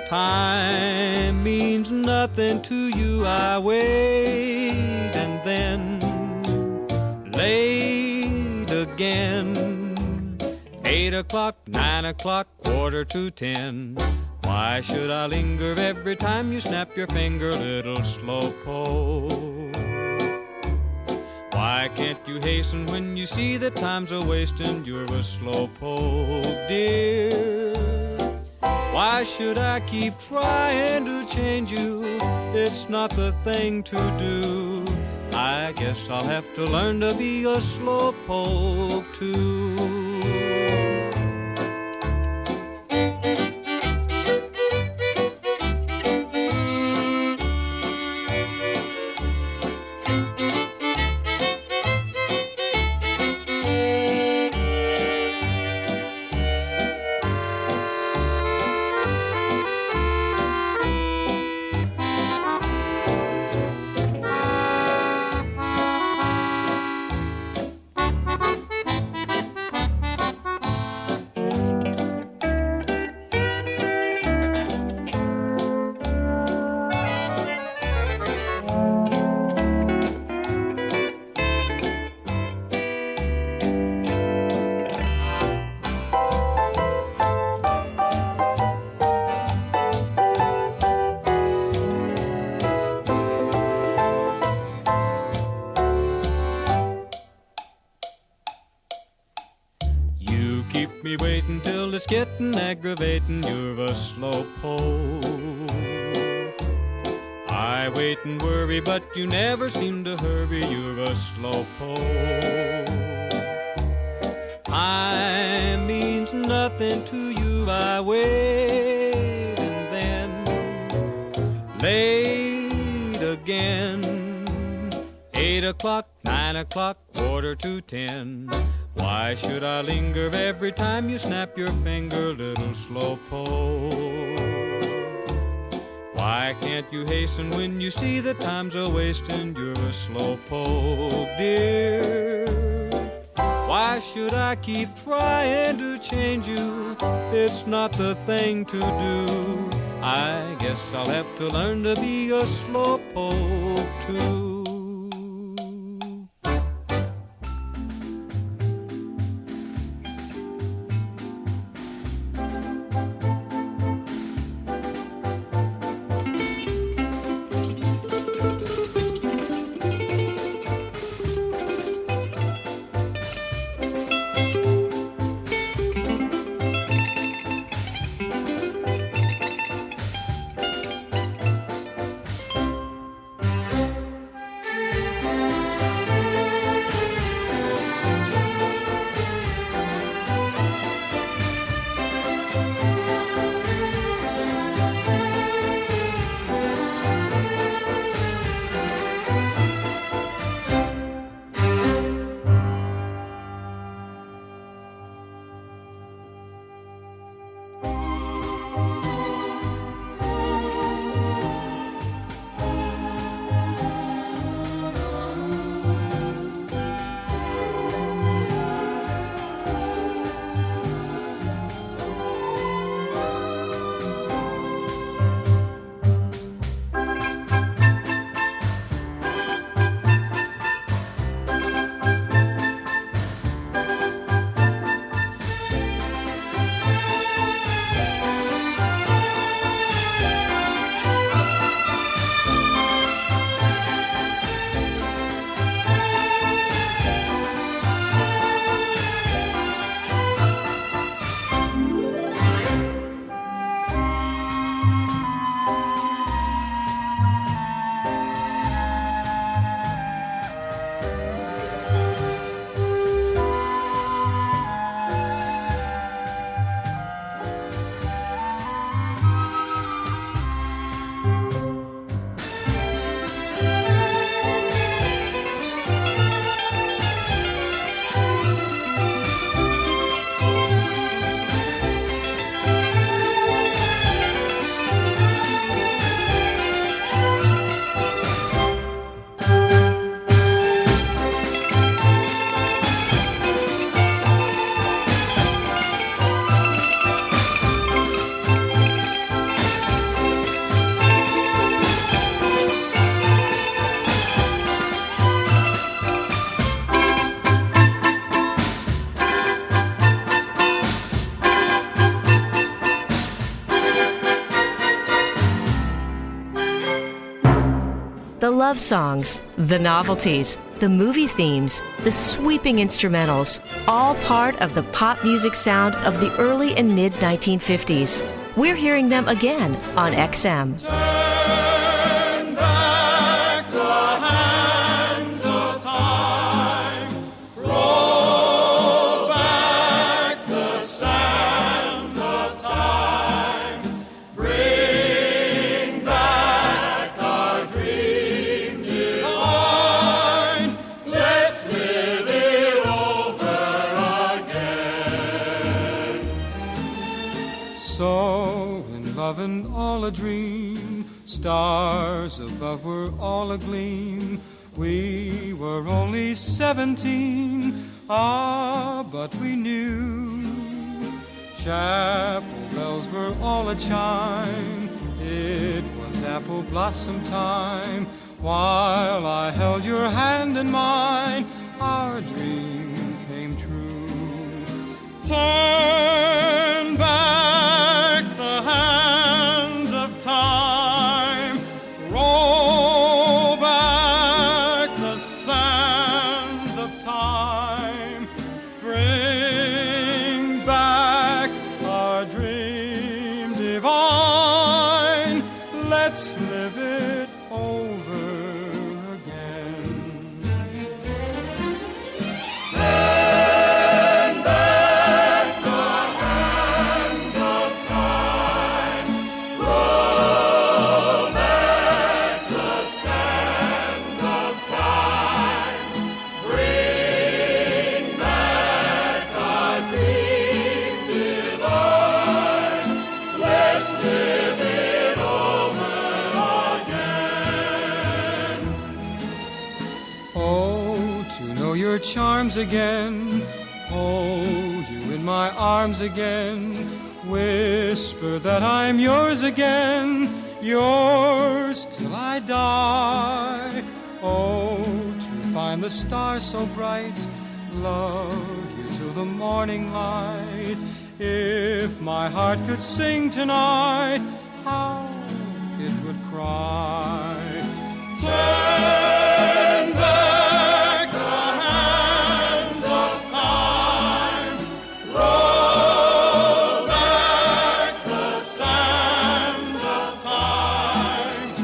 Time means nothing to you. I wait and then late again. 8 o'clock, 9 o'clock, 9:45. Why should I linger every time you snap your finger, little slowpoke? Why can't you hasten when you see that time's a-wasting? You're a slowpoke, dear. Why should I keep trying to change you? It's not the thing to do. I guess I'll have to learn to be a slowpoke too. It's getting aggravating, you're a slowpoke. I wait and worry, but you never seem to hurry, you're a slowpoke. Time means nothing to you, I wait and then late again. 8 o'clock, 9 o'clock, 9:45. Why should I linger every time you snap your finger, little slowpoke? Why can't you hasten when you see that time's a-wasting? You're a slowpoke, dear. Why should I keep trying to change you? It's not the thing to do. I guess I'll have to learn to be a slowpoke too. love songs, the novelties, the movie themes, the sweeping instrumentals, all part of the pop music sound of the early and mid-1950s. We're hearing them again on XM. Turn back the hands of time, roll back the sands of time, bring back our dream divine, let's live it over again. So in love and all a dream, stars above were all agleam. We were only 17, but we knew. Chapel bells were all a chime, it was apple blossom time. While I held your hand in mine, our dream came true. Turn back the hands of time, roll back the sands of time, bring back our dream divine, let's live it over again. Turn back the hands of time, roll back the sands of time, bring back our dream divine, let's live it over again. Oh, to know your charms again, hold you in my arms again, whisper that I'm yours again, yours till I die. Oh, to find the stars so bright, love you till the morning light. If my heart could sing tonight, how it would cry. Turn back the hands of time, roll back the sands of time,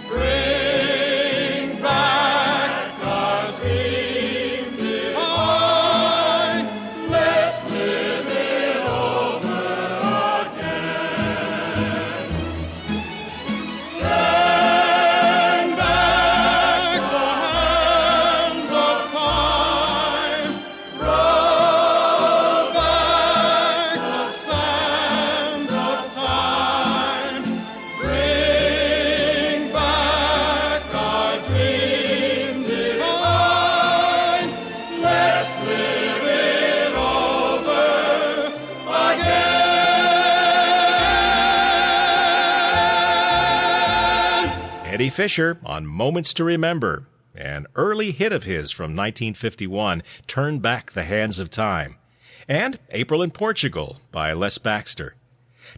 bring back our dream divine, let's live it over again. Turn back the hands of time, roll back the sands of time, bring back our dream divine, let's live it over again. Eddie Fisher on Moments to Remember, an early hit of his from 1951, Turn Back the Hands of Time, and April in Portugal by Les Baxter.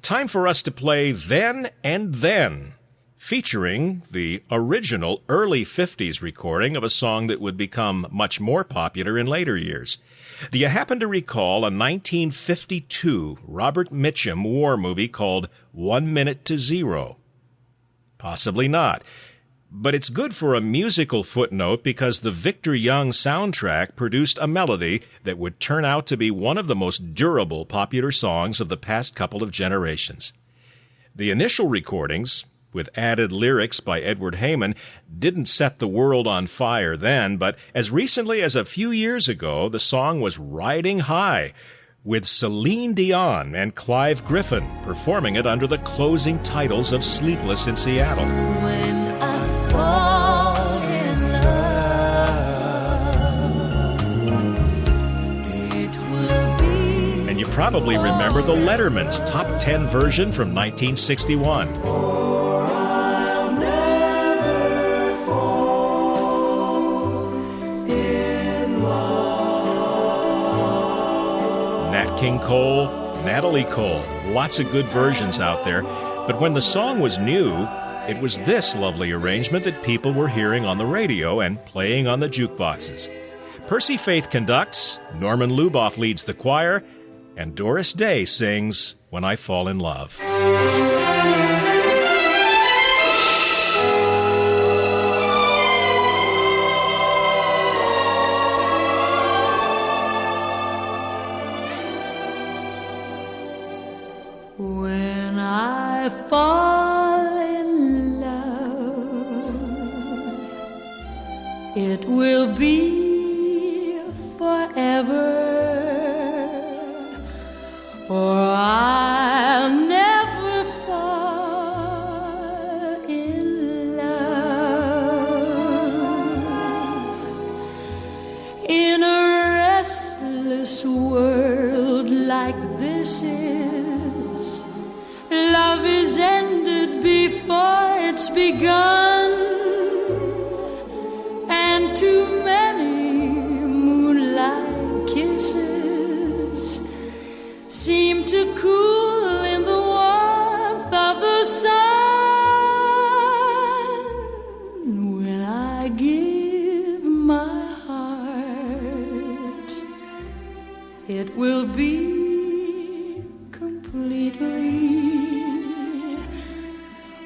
Time for us to play Then and Then, featuring the original early 50s recording of a song that would become much more popular in later years. Do you happen to recall a 1952 Robert Mitchum war movie called 1 Minute to Zero? Possibly not. But it's good for a musical footnote because the Victor Young soundtrack produced a melody that would turn out to be one of the most durable popular songs of the past couple of generations. The initial recordings, with added lyrics by Edward Heyman, didn't set the world on fire then, but as recently as a few years ago, the song was riding high, with Celine Dion and Clive Griffin performing it under the closing titles of Sleepless in Seattle. When I fall in love, it will be. And you probably remember the Letterman's Top 10 version from 1961. I'll never fall in love. Nat King Cole, Natalie Cole, lots of good versions out there. But when the song was new, It was this lovely arrangement that people were hearing on the radio and playing on the jukeboxes. Percy Faith conducts, Norman Luboff leads the choir, and Doris Day sings When I Fall in Love. When I fall in love, it will be forever, or I'll never fall in love. In a restless world like this is, love is ended before it's begun, and too many moonlight kisses seem to cool in the warmth of the sun. When I give my heart, it will be completely,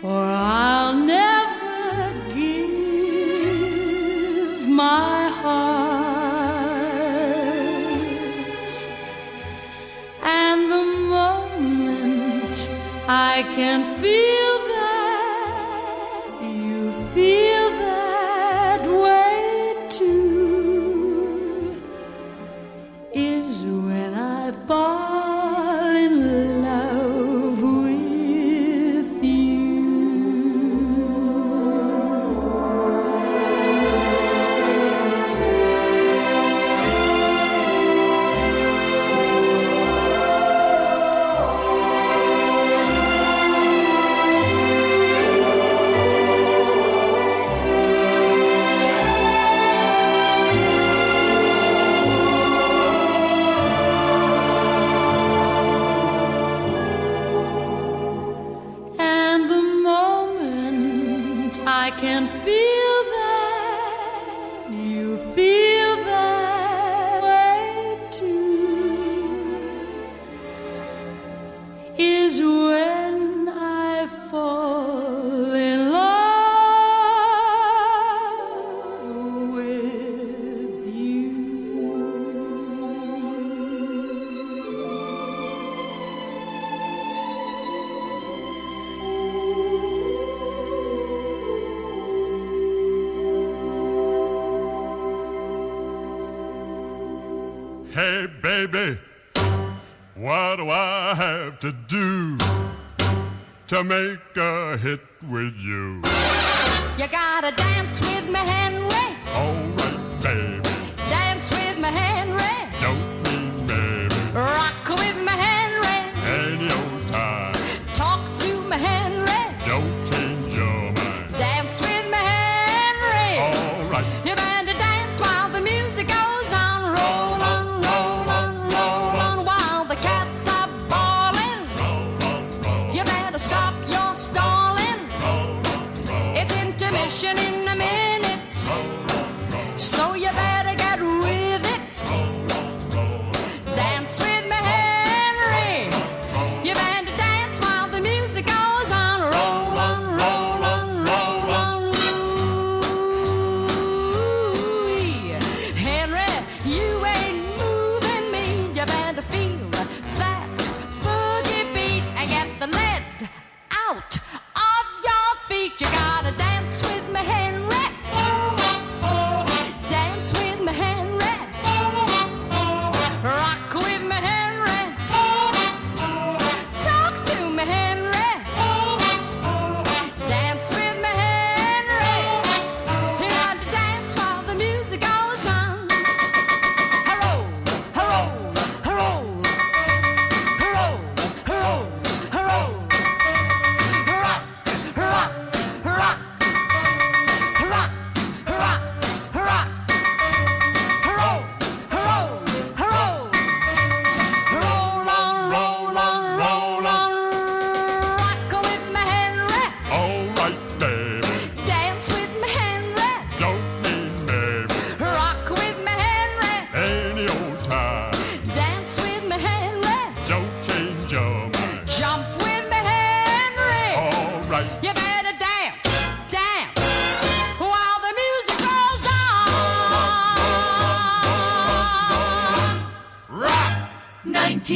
or I'll never give my heart. And the moment I can feel that you feel that way too is when I fall in love with you. And the moment I can feel that you feel that way too is when I fall in love with you. Hey, baby, what do I have to do to make a hit with you? You gotta dance with me, Henry. All right, baby, Dance with me, Henry. don't mean maybe. Rock with me, Henry. Any old time, Talk to me, Henry. don't change your mind. Dance with me, Henry. All right, You better dance while the music goes on. Roll on, roll on, roll on while the cats are bawling. You better stop your stalling. It's intermission in a minute, so you better get with it. Dance with me, Henry. You better dance while the music goes on. Roll on, roll on, roll on. Ooh, Henry, you ain't moving me. You better feel that boogie beat and get the lead out of your feet. You gotta dance with me, Henry. Dance with me, Henry. Rock with me, Henry. Talk to me, Henry. Dance with me, Henry. You gotta dance while the music goes on. Roll, roll, roll, roll, roll, roll. Rock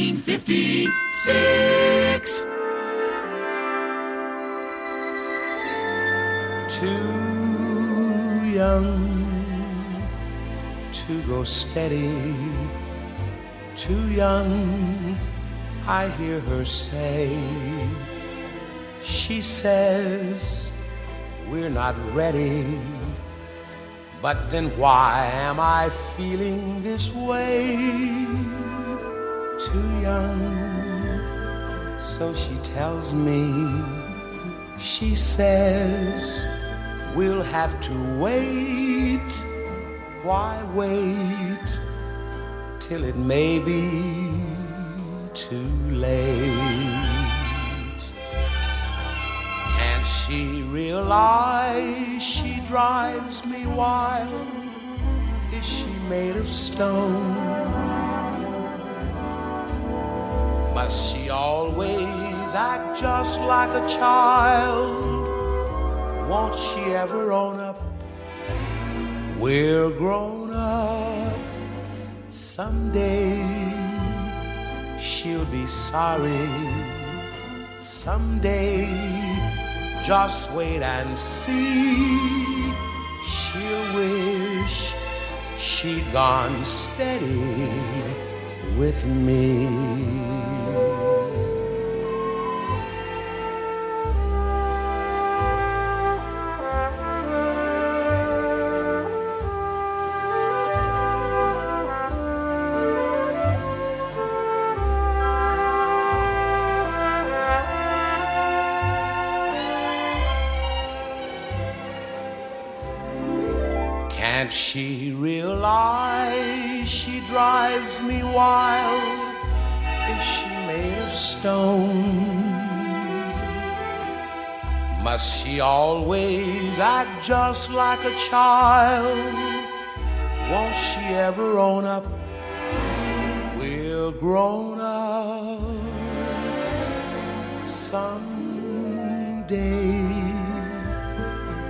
1956. Too young to go steady, too young, I hear her say. She says we're not ready, but then why am I feeling this way? Too young, so she tells me. She says we'll have to wait. Why wait till it may be too late? Can't she realize she drives me wild? Is she made of stone? Must she always act just like a child? Won't she ever own up? We're grown up. Someday she'll be sorry. Someday, just wait and see. She'll wish she'd gone steady with me. Can't she realize she drives me wild? Is she made of stone? Must she always act just like a child? Won't she ever own up? We're grown up. Someday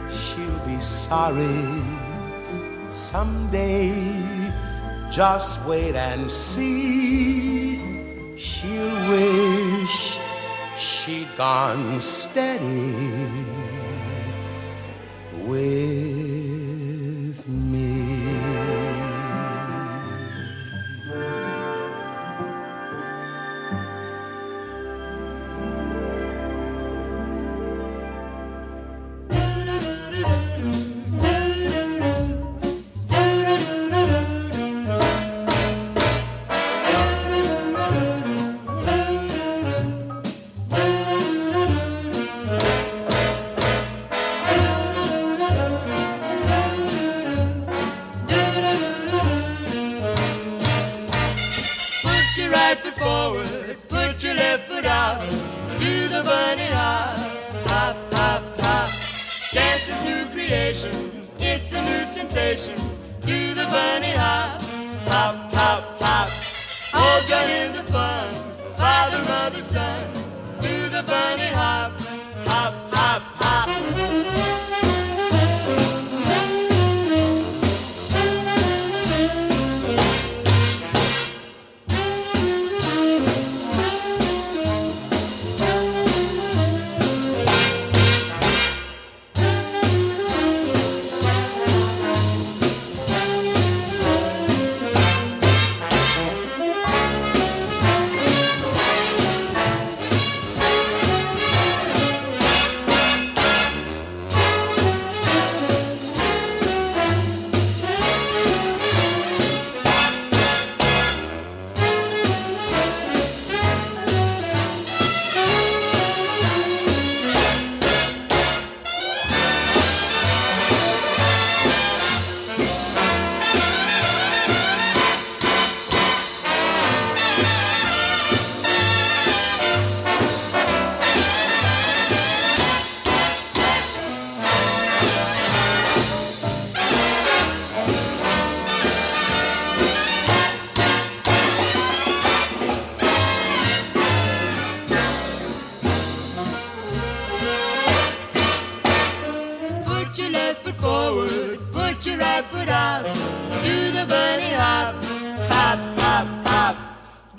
she'll be sorry. Someday, just wait and see. She'll wish she'd gone steady with me.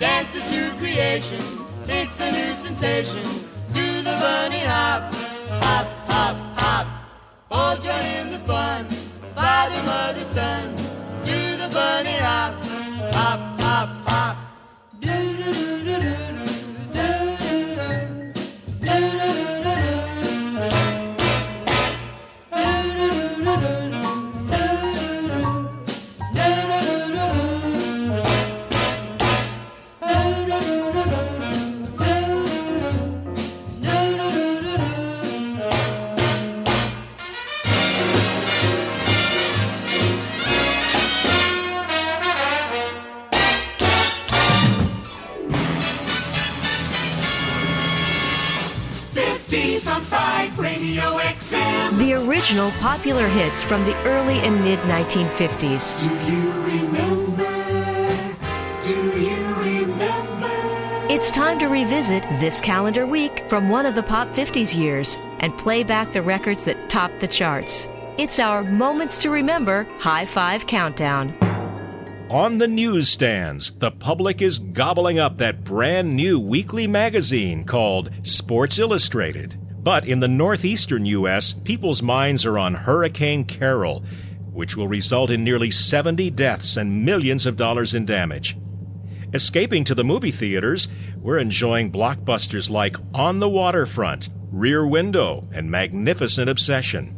Dance this new creation, it's the new sensation. Do the bunny hop, hop, hop, hop. All join in the fun, father, mother, son. Do the bunny hop, hop, hop, hop. Do do do do do. On 5 Radio XM. The original popular hits from the early and mid-1950s. Do you remember? Do you remember? It's time to revisit this calendar week from one of the Pop 50s years and play back the records that topped the charts. It's our Moments to Remember High Five Countdown. On the newsstands, the public is gobbling up that brand new weekly magazine called Sports Illustrated. But in the northeastern U.S., people's minds are on Hurricane Carol, which will result in nearly 70 deaths and millions of dollars in damage. Escaping to the movie theaters, we're enjoying blockbusters like On the Waterfront, Rear Window, and Magnificent Obsession.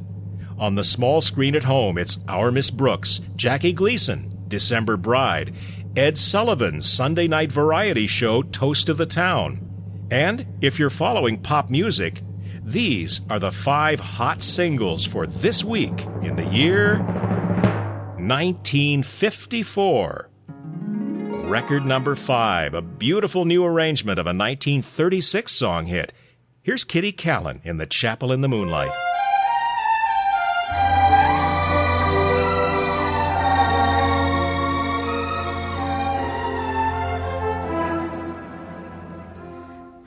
On the small screen at home, it's Our Miss Brooks, Jackie Gleason, December Bride, Ed Sullivan's Sunday night variety show Toast of the Town. And if you're following pop music, these are the 5 hot singles for this week in the year 1954. Record number 5, a beautiful new arrangement of a 1936 song hit. Here's Kitty Callan in The Chapel in the Moonlight.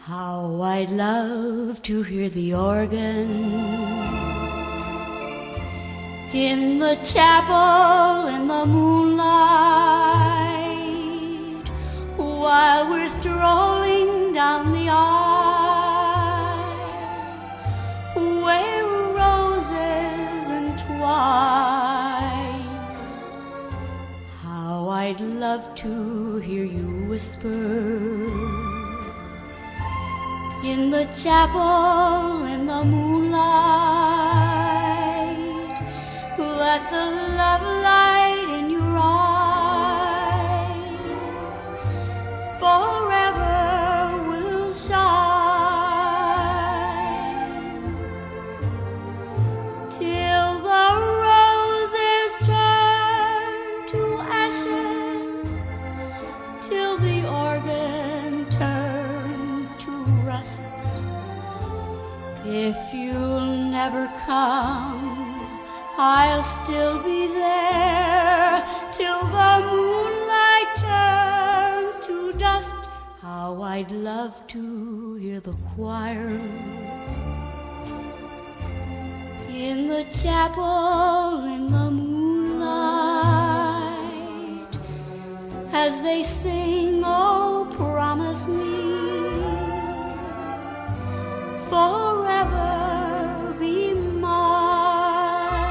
How I'd love to hear the organ in the chapel in the moonlight while we're strolling down the aisle where roses entwine. How I'd love to hear you whisper in the chapel in the moonlight, let the love light in your eyes forever will shine till the roses turn to ashes, till the organ turns to rust. If you'll never come, I'll still be there till the moonlight turns to dust. How I'd love to hear the choir in the chapel in the moonlight as they sing, oh, promise me forever be mine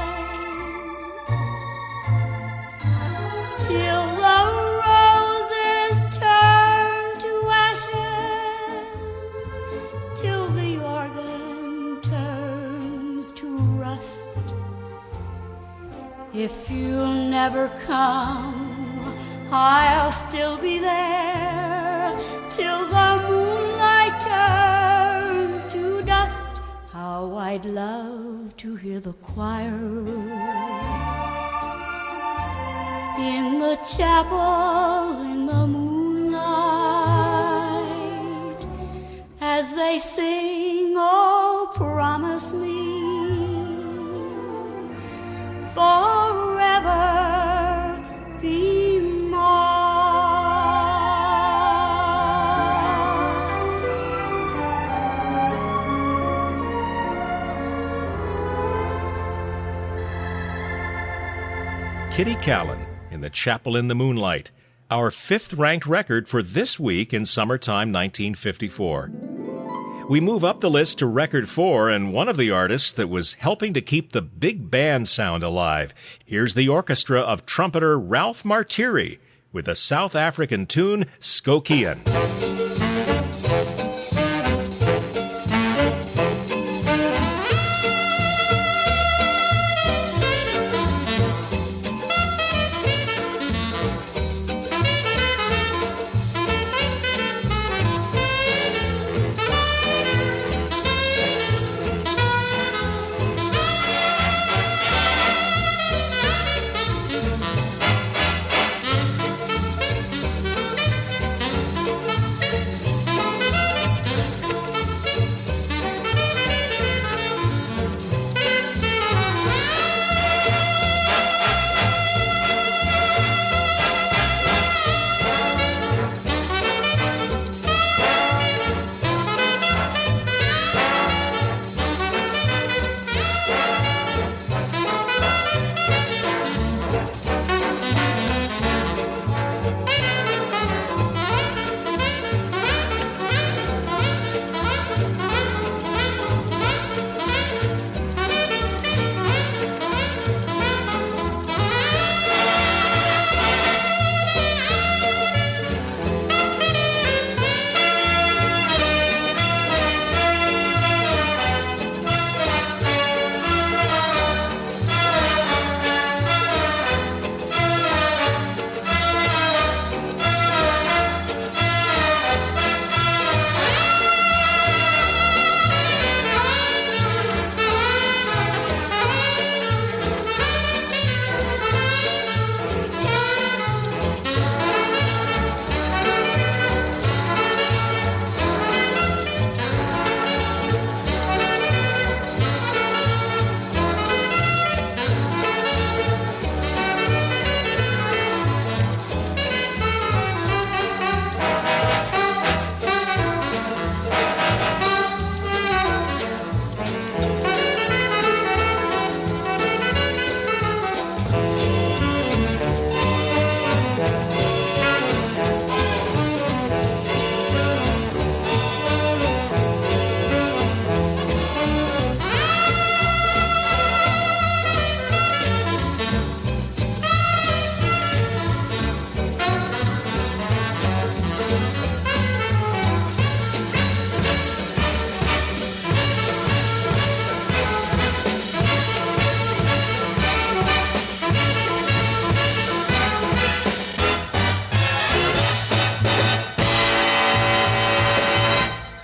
till the roses turn to ashes, till the organ turns to rust. If you'll never come, I'll still be there till the moonlight turns to dust. How I'd love to hear the choir in the chapel in the moonlight as they sing, oh, promise me forever be mine. Kitty Callan in The Chapel in the Moonlight, our 5th-ranked record for this week in summertime 1954. We move up the list to record 4 and one of the artists that was helping to keep the big band sound alive. Here's the orchestra of trumpeter Ralph Martiri with the South African tune Skokian.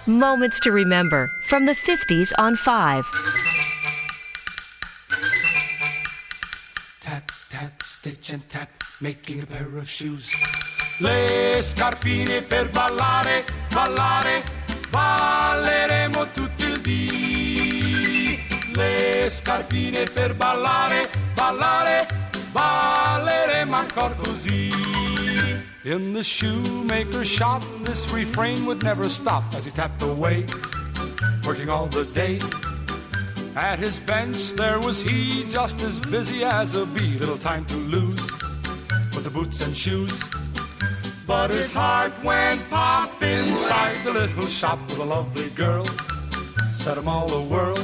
Moments to remember from the 50s on 5. Tap, tap, stitch and tap, making a pair of shoes. Le scarpine per ballare, ballare, balleremo tutto il dì. Le scarpine per ballare, ballare, balleremo ancora così. In the shoemaker's shop, this refrain would never stop as he tapped away, working all the day. At his bench there was he, just as busy as a bee, little time to lose with the boots and shoes. But his heart went pop inside the little shop with a lovely girl, set him all a whirl.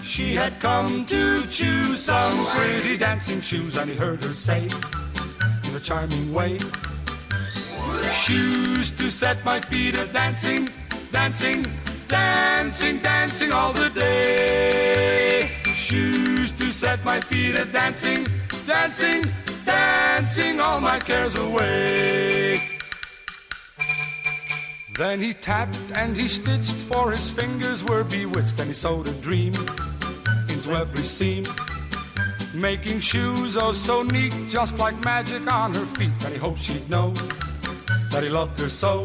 She had come to choose some pretty dancing shoes, and he heard her say in a charming way, shoes to set my feet a dancing, dancing, dancing, dancing all the day. Shoes to set my feet a dancing, dancing, dancing all my cares away. Then he tapped and he stitched, for his fingers were bewitched, and he sewed a dream into every seam, making shoes oh so neat, just like magic on her feet. And he hoped she'd know that he loved her so.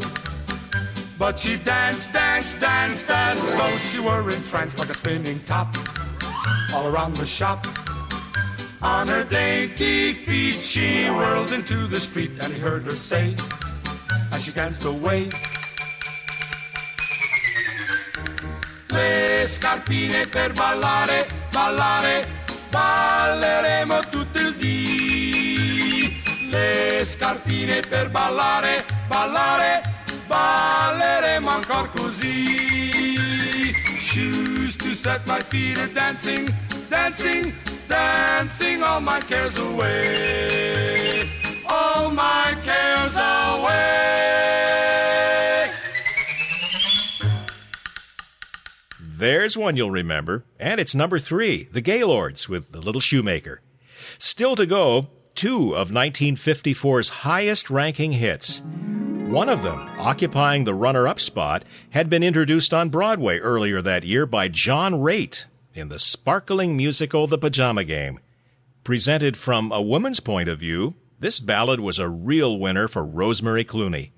But she danced, danced, danced as though she were entranced, like a spinning top all around the shop. On her dainty feet she whirled into the street, and he heard her say as she danced away, le scarpine per ballare, ballare, balleremo tutto il dì. le scarpine per ballare, ballare, balleremo ancora così. Shoes to set my feet a dancing, dancing, dancing all my cares away, all my cares away. There's one you'll remember, and it's number 3, the Gaylords with The Little Shoemaker. Still to go, 2 of 1954's highest-ranking hits. One of them, occupying the runner-up spot, had been introduced on Broadway earlier that year by John Raitt in the sparkling musical The Pajama Game. Presented from a woman's point of view, this ballad was a real winner for Rosemary Clooney.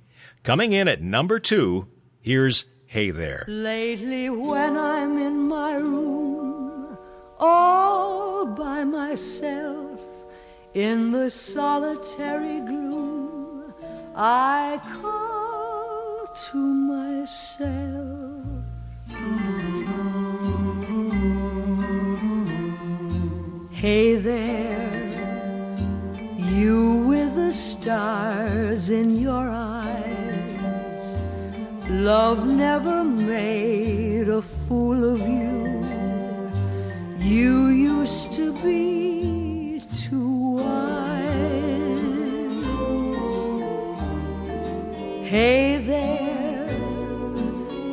Coming in at number 2, here's Hey There. Lately when I'm in my room, all by myself, in the solitary gloom, I call to myself. Hey there, you with the stars in your eyes. Love never made a fool of you. You used to be too wise. Hey there,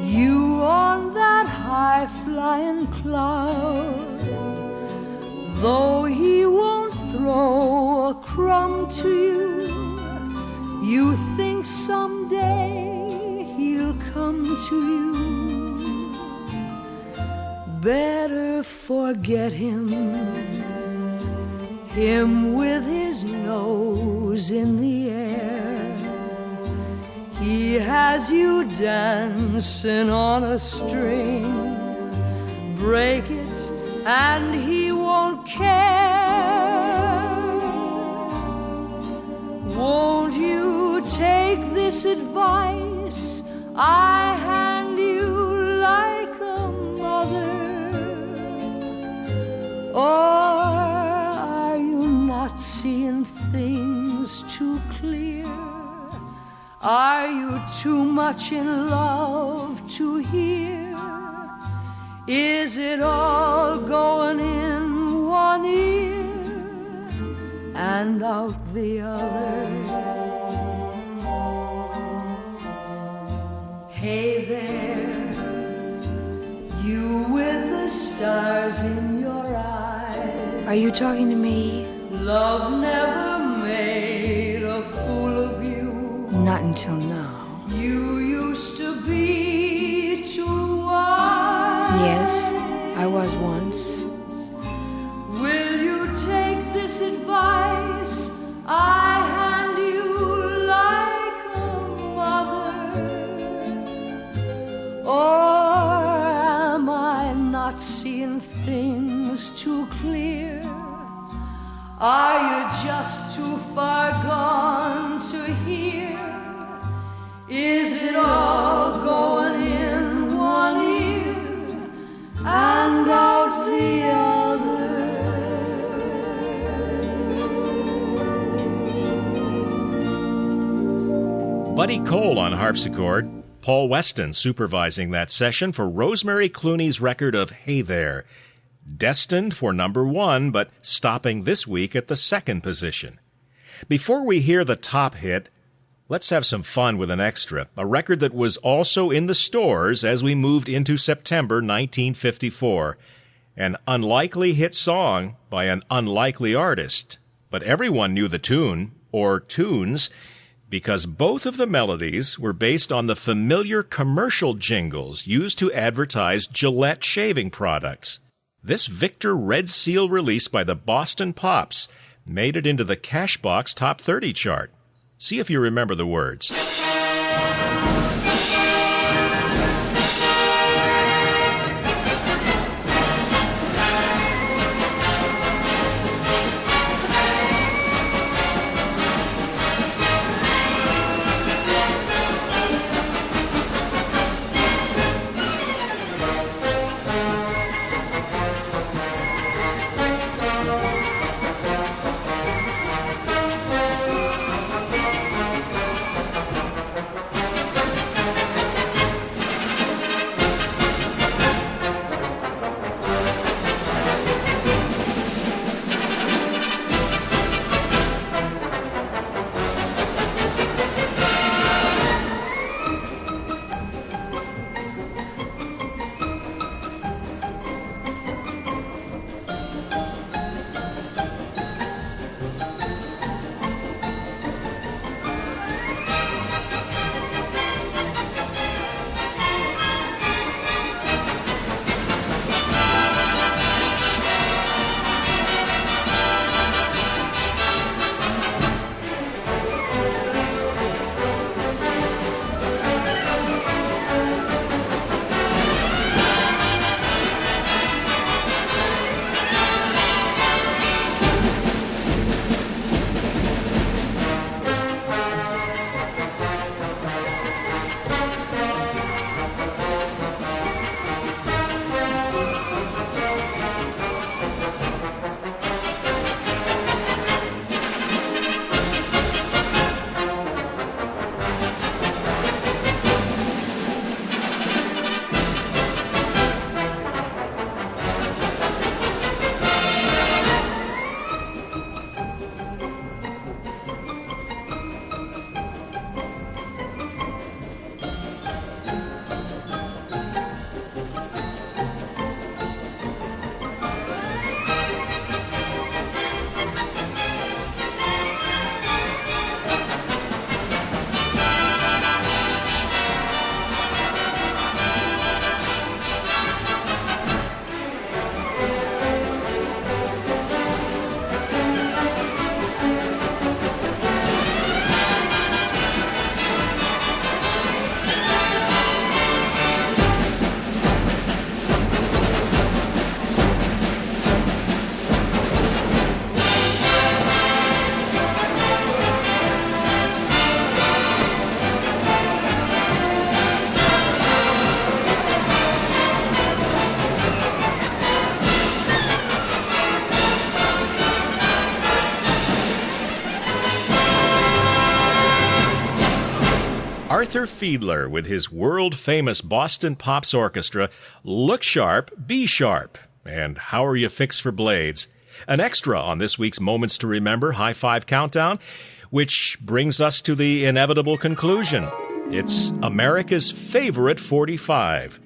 you on that high-flying cloud. Though he won't throw a crumb to you, you think someday he'll come to you. Better forget him with his nose in the air. He has you dancing on a string. Break it and he won't care. Won't you take this advice I hand you like a mother? Or are you not seeing things too clear? Are you too much in love to hear? Is it all going in one ear and out the other? Hey there, you with the stars in your eyes. Are you talking to me? Love never made a fool of you. Not until now. You used to be too wise. Yes, I was once. Will you take this advice I hand you like a mother? Or am I not seeing things too clear? Are you just too far gone to hear? Is it all going in one ear and out the other? Buddy Cole on harpsichord, Paul Weston supervising that session for Rosemary Clooney's record of Hey There. Destined for number 1, but stopping this week at the 2nd position. Before we hear the top hit, let's have some fun with an extra, a record that was also in the stores as we moved into September 1954. An unlikely hit song by an unlikely artist, but everyone knew the tune, or tunes, because both of the melodies were based on the familiar commercial jingles used to advertise Gillette shaving products. This Victor Red Seal release by the Boston Pops made it into the Cashbox Top 30 chart. See if you remember the words. Arthur Fiedler with his world-famous Boston Pops Orchestra, Look Sharp, Be Sharp, and How Are You Fixed for Blades? An extra on this week's Moments to Remember High Five Countdown, which brings us to the inevitable conclusion. It's America's favorite 45,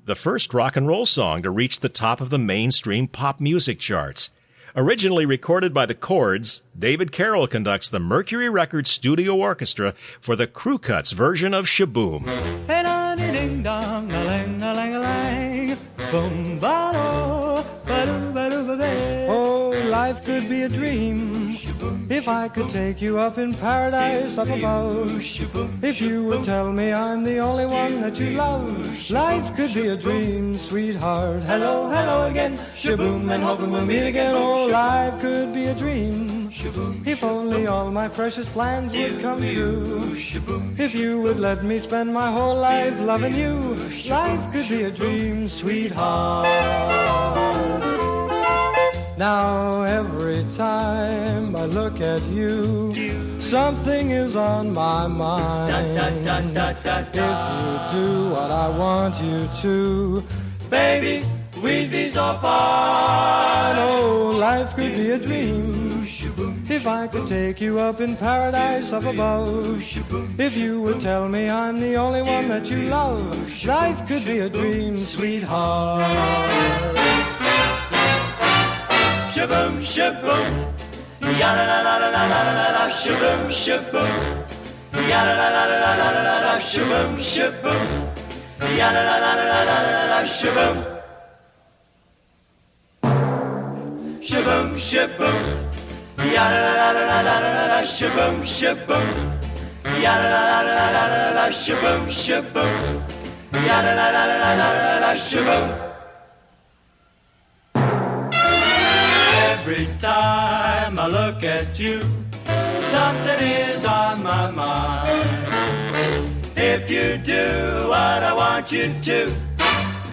the first rock and roll song to reach the top of the mainstream pop music charts. Originally recorded by the Chords, David Carroll conducts the Mercury Records Studio Orchestra for the Crew Cuts version of Shaboom. Oh, life could be a dream if I could take you up in paradise up above. If you would tell me I'm the only one that you love. Life could be a dream, sweetheart. Hello, hello again. Shaboom, and hoping we'll meet again. Oh, life could be a dream if only all my precious plans would come true. If you would let me spend my whole life loving you. Life could be a dream, sweetheart. Now every time I look at you, something is on my mind. If you do what I want you to, baby, we'd be so far. Oh, life could be a dream if I could take you up in paradise up above. If you would tell me I'm the only one that you love. Life could be a dream, sweetheart. Shaboom, shaboom, ya-la-la-la-la-la-la-la, shaboom, shaboom, ya-la-la-la-la-la-la-la, shaboom, shaboom, ya-la-la-la-la-la-la-la, shaboom. Shaboom, shaboom, ya-la-la-la-la-la-la-la, shaboom, shaboom, ya-la-la-la-la-la-la-la, shaboom, shaboom, ya-la-la-la-la-la-la-la, shaboom. Every time I look at you, something is on my mind. If you do what I want you to,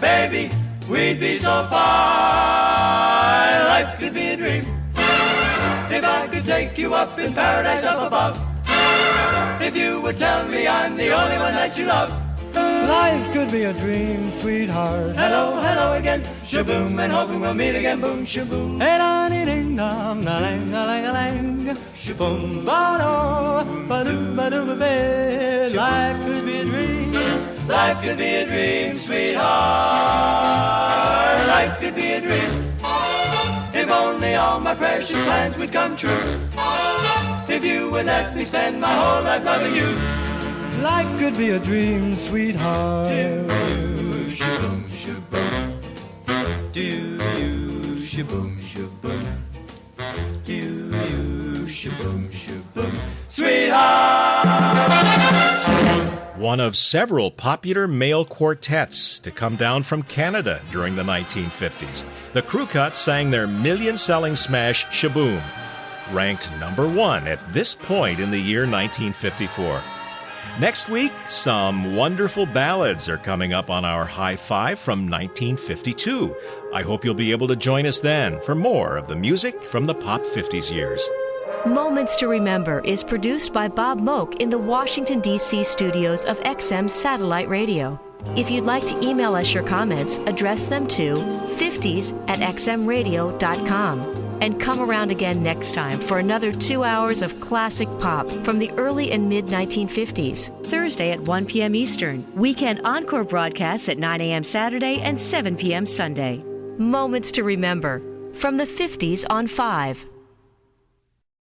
baby, we'd be so far. Life could be a dream if I could take you up in paradise up above. If you would tell me I'm the only one that you love. Life could be a dream, sweetheart. Hello, hello again. Shaboom, and hoping we'll meet again. Boom, shaboom. Hey, da ding dong, da lang, da lang, da lang. Shaboom, ba-do, ba-do, ba-do, ba-ba. Life could be a dream. Life could be a dream, sweetheart. Life could be a dream if only all my precious plans would come true. If you would let me spend my whole life loving you. Life could be a dream, sweetheart. Do you shaboom, shaboom? Do you shaboom, shaboom? Do you shaboom, shaboom? Sweetheart! One of several popular male quartets to come down from Canada during the 1950s, the Crew Cuts sang their million-selling smash Shaboom, ranked number 1 at this point in the year 1954. Next week, some wonderful ballads are coming up on our High Five from 1952. I hope you'll be able to join us then for more of the music from the Pop 50s years. Moments to Remember is produced by Bob Moke in the Washington, D.C. studios of XM Satellite Radio. If you'd like to email us your comments, address them to 50s@xmradio.com. And come around again next time for another 2 hours of classic pop from the early and mid-1950s. Thursday at 1 p.m. Eastern. Weekend encore broadcasts at 9 a.m. Saturday and 7 p.m. Sunday. Moments to Remember from the 50s on 5.